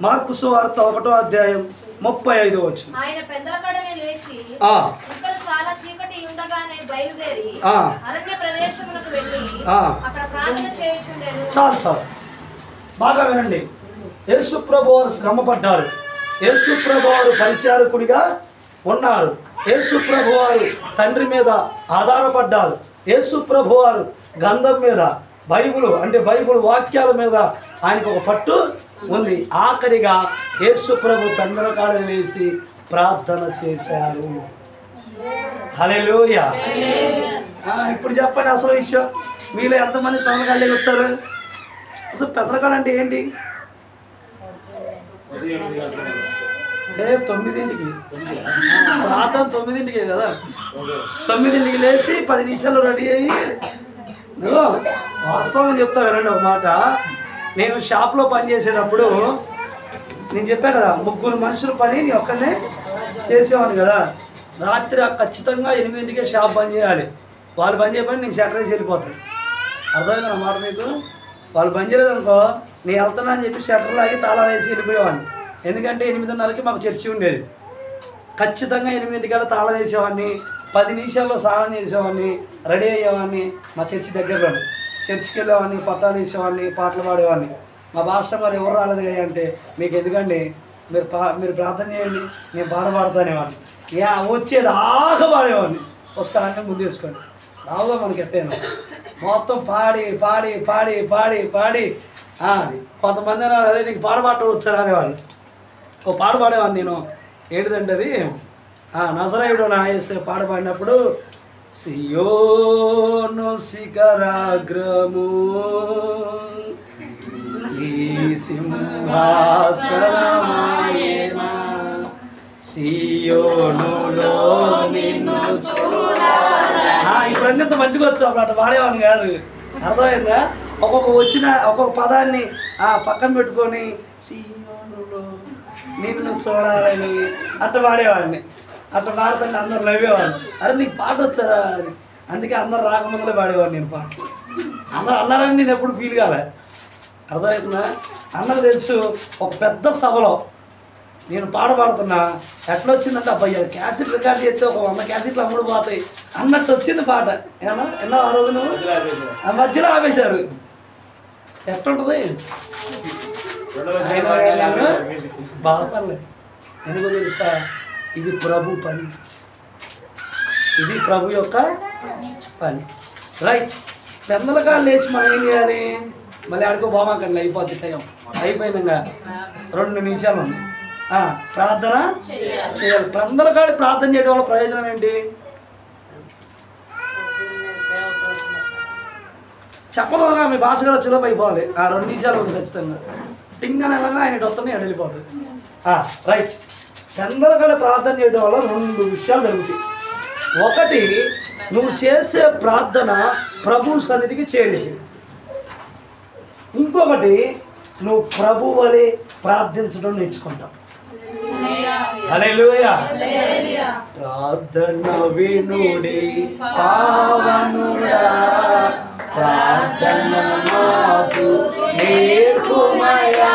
మార్కు సువార్త 1వ అధ్యాయం 35వ వచనం.
ఆయన పెద్దకడనే లేచి ఇక్కడ చాలా చీకటి ఉండగానే బయలుదేరి అరణ్య ప్రదేశమునకు వెళ్ళి అక్కడ ప్రార్థన చేయుచుండెను.
చాలు చాలు బాగా వినండి. యేసు ప్రభు వారు శ్రమ పడ్డారు, యేసు ప్రభు వారు పరిచారకుడిగా ఉన్నారు, యేసు ప్రభు వారు తండ్రి మీద ఆధారపడ్డారు, యేసు ప్రభు వారు గంధం మీద బైబిల్ వాక్యాల మీద ఆయనకు ఒక పట్టు ఉంది. ఆఖరిగా యేసు ప్రభు పెందలకాడని వేసి ప్రార్థన చేశారు. హల్లెలూయా. ఇప్పుడు చెప్పండి అసలు విషయం, మీలో ఎంతమంది పెందలకాడలే చెప్తారు? అసలు పెందలకాడ అంటే ఏంటి? 9ంటికి ప్రార్థన 9ంటికే కదా. 9ంటికి లేచి 10 నిమిషాలు రెడీ అయ్యి వాస్తవంగా చెప్తా వినండి ఒక మాట. నేను షాప్లో పనిచేసేటప్పుడు నేను చెప్పాను కదా, 3 మనుషుల పని నేను ఒక్కనే చేసేవాడిని కదా. రాత్రి ఖచ్చితంగా 8ంటికే షాప్ బంద్ చేయాలి. వాళ్ళు బంద్ చేయబడి నేను షట్టర్ వేసి వెళ్ళిపోతాను. అర్థమైంది అన్నమాట మీకు? వాళ్ళు బంద్ చేయలేదు అనుకో, నేను వెళ్తున్నా అని చెప్పి షట్టర్ లాగి తాళాలు వేసి వెళ్ళిపోయేవాడిని. ఎందుకంటే 8:30కి మాకు చర్చి ఉండేది. ఖచ్చితంగా 8ంటికల్లా తాళం వేసేవాడిని, 10 నిమిషాల్లో స్నానం చేసేవాడిని, రెడీ అయ్యేవాడిని. మా చర్చి దగ్గరలోనే చర్చికి వెళ్ళేవాడిని, పట్టాలు వేసేవాడిని, పాటలు పాడేవాడిని. మా మాస్టర్ గారు ఎవరు రాలేదు కదా అంటే, మీకు ఎందుకండి మీరు ప్రార్థన చేయండి నేను పాట పాడతానేవాడిని. వచ్చేది ఆగ పాడేవాడిని. పుస్తకాన్ని ముందు వేసుకోండి రావుగా మనకి ఎట్టేను మొత్తం పాడి పాడి పాడి పాడి పాడి కొంతమంది అదే నీకు పాట పాట వచ్చారు అనేవాళ్ళు. ఒక పాట పాడేవాడిని నేను. ఏంటిదంటే అది నజరేయుడు నా యేసే పాట పాడినప్పుడు, సియోను శిఖరాగ్రము నీ సింహాసనమాయేనా సియోనులో నిన్ను చూడాలని. ఇప్పుడన్నీ ఇంత మంచిగా వచ్చు, అప్పుడు అట్లా పాడేవాడిని కాదు. అర్థమైందా? ఒక్కొక్క పదాన్ని పక్కన పెట్టుకొని సియోనులో నిన్ను చూడాలని అట్లా పాడేవాడిని. అట్లా పాడుతుంటే అందరు నవ్వేవాడిని, అరే నీకు పాట వచ్చారా అని. అందుకే అందరు రాకముందులే పాడేవాడిని నేను పాట. అందరు అన్నారని నేను ఎప్పుడు ఫీల్ కాలే. అర్థమవుతుందా? అందరూ తెలుసు. ఒక పెద్ద సభలో నేను పాట పాడుతున్నా, ఎట్లా వచ్చిందంటే అబ్బాయి క్యాసెట్ రికార్డ్ చేస్తే ఒక 100 క్యాసెట్లు అమ్ముడు పోతాయి అన్నట్టు వచ్చింది పాట. ఏమన్నా ఎన్నో ఆ రోజు మధ్యలో ఆపేశారు. ఎట్లుంటుంది? బాధపడలేదు. ఎందుకో తెలుసా? ఇది ప్రభు పని, ఇది ప్రభు యొక్క పని. రైట్. పెద్దలుగా లేచి మనం ఏం చేయాలి? మళ్ళీ ఆడుకో బామాకండి, అయిపోద్ది టైం అయిపోయిందిగా. 2 నిమిషాలు ఉంది. ప్రార్థన చేయాలి. పెద్దలకాడి ప్రార్థన చేయడం వల్ల ప్రయోజనం ఏంటి? చెప్పడం మీ భాష కదా చిలప అయిపోవాలి. 2 నిమిషాలు ఉంది ఖచ్చితంగా. టింగన ఎలాగా ఆయన వస్తానే వెళ్ళిపోతుంది. రైట్. పెద్దలకాడి ప్రార్థన చేయడం వల్ల 2 విషయాలు జరుగుతాయి. ఒకటి, నువ్వు చేసే ప్రార్థన ప్రభు సన్నిధికి చేరింది. ఇంకొకటి, నువ్వు ప్రభు వలె ప్రార్థించడం నేర్చుకుంటావు. హల్లెలూయా. ప్రార్థన వినుడి పావనుడా, ప్రార్థన మాకు నేర్పుమయా.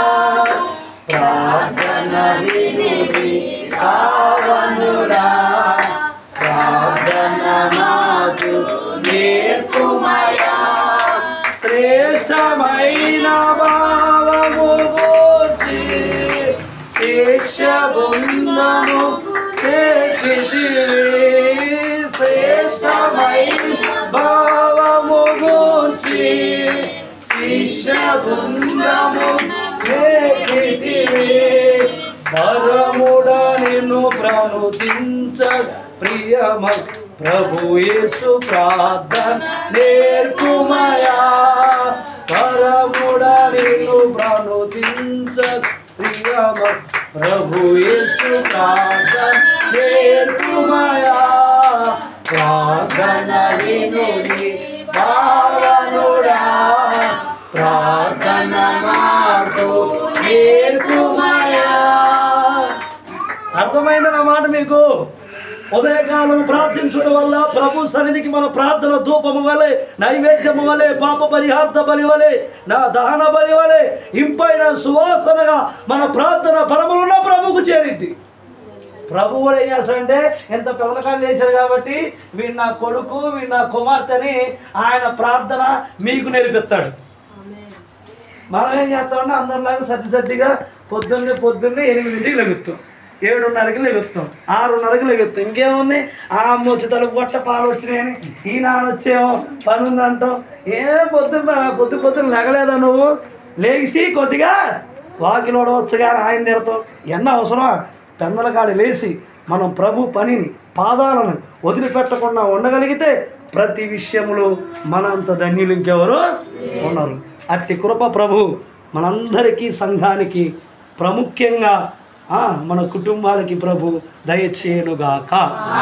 ప్రార్థన వినుడి పావనుడా, ప్రార్థన మాకు నేర్పుమయా. శ్రేష్టమైన భావము గూర్చి శిష్య బృందము శ్రేష్టమైన భావము గూర్చి శిష్య బృందము పరముడా నిన్ను ప్రణుతించ ప్రియమ ప్రభు యేసు ప్రార్థన నేర్పుమయా పరముడా నిన్ను ప్రణుతించ ప్రియమ ప్రభు యేసు ప్రార్థన నేర్పుమయా ప్రార్థన వినుడి పావనుడా ప్రార్థన మాకు నేర్పుమయా. అర్థమైంది నా మాట మీకు? ఉదయకాలం ప్రార్థించడం వల్ల ప్రభు సన్నిధికి మన ప్రార్థన ధూపము వలె, నైవేద్యము వలె, పాప పరిహార్థ బలి వలె, నా దహన బలి వలె ఇంపైన సువాసనగా మన ప్రార్థన పరములున్న ప్రభువుకు చేరింది. ప్రభు కూడా ఏం చేస్తాడంటే ఎంత పిల్లకాయలు చేశాడు కాబట్టి వీడు నా కొడుకు, వీడు నా కుమార్తె అని ఆయన ప్రార్థన మీకు నేర్పిస్తాడు. మనం ఏం చేస్తామంటే అందరిలాగా సర్దిగా పొద్దున్నే 8ంటికి లెగుస్తాం, 7:30కి లెగుస్తాం, 6:30కి లెగుస్తాం. ఇంకేముంది ఆ అమ్మ వచ్చి తలుపు కొట్ట పాలు వచ్చినాయని ఈ నాన్న వచ్చేమో పని ఉందంటాం. పొద్దున్న లెగలేదా నువ్వు? లేచి కొద్దిగా వాకిలు వచ్చు కానీ ఆయన తిడతాం. ఎన్న అవసరమా? పెందల కాడి లేచి మనం ప్రభు పనిని పాదాలను వదిలిపెట్టకుండా ఉండగలిగితే ప్రతి విషయంలో మనంత ధన్యులు ఇంకెవరు ఉన్నారు. అట్టి కృప ప్రభు మనందరికీ, సంఘానికి, ప్రాముఖ్యంగా మన కుటుంబాలకి ప్రభు దయచేయునుగాక.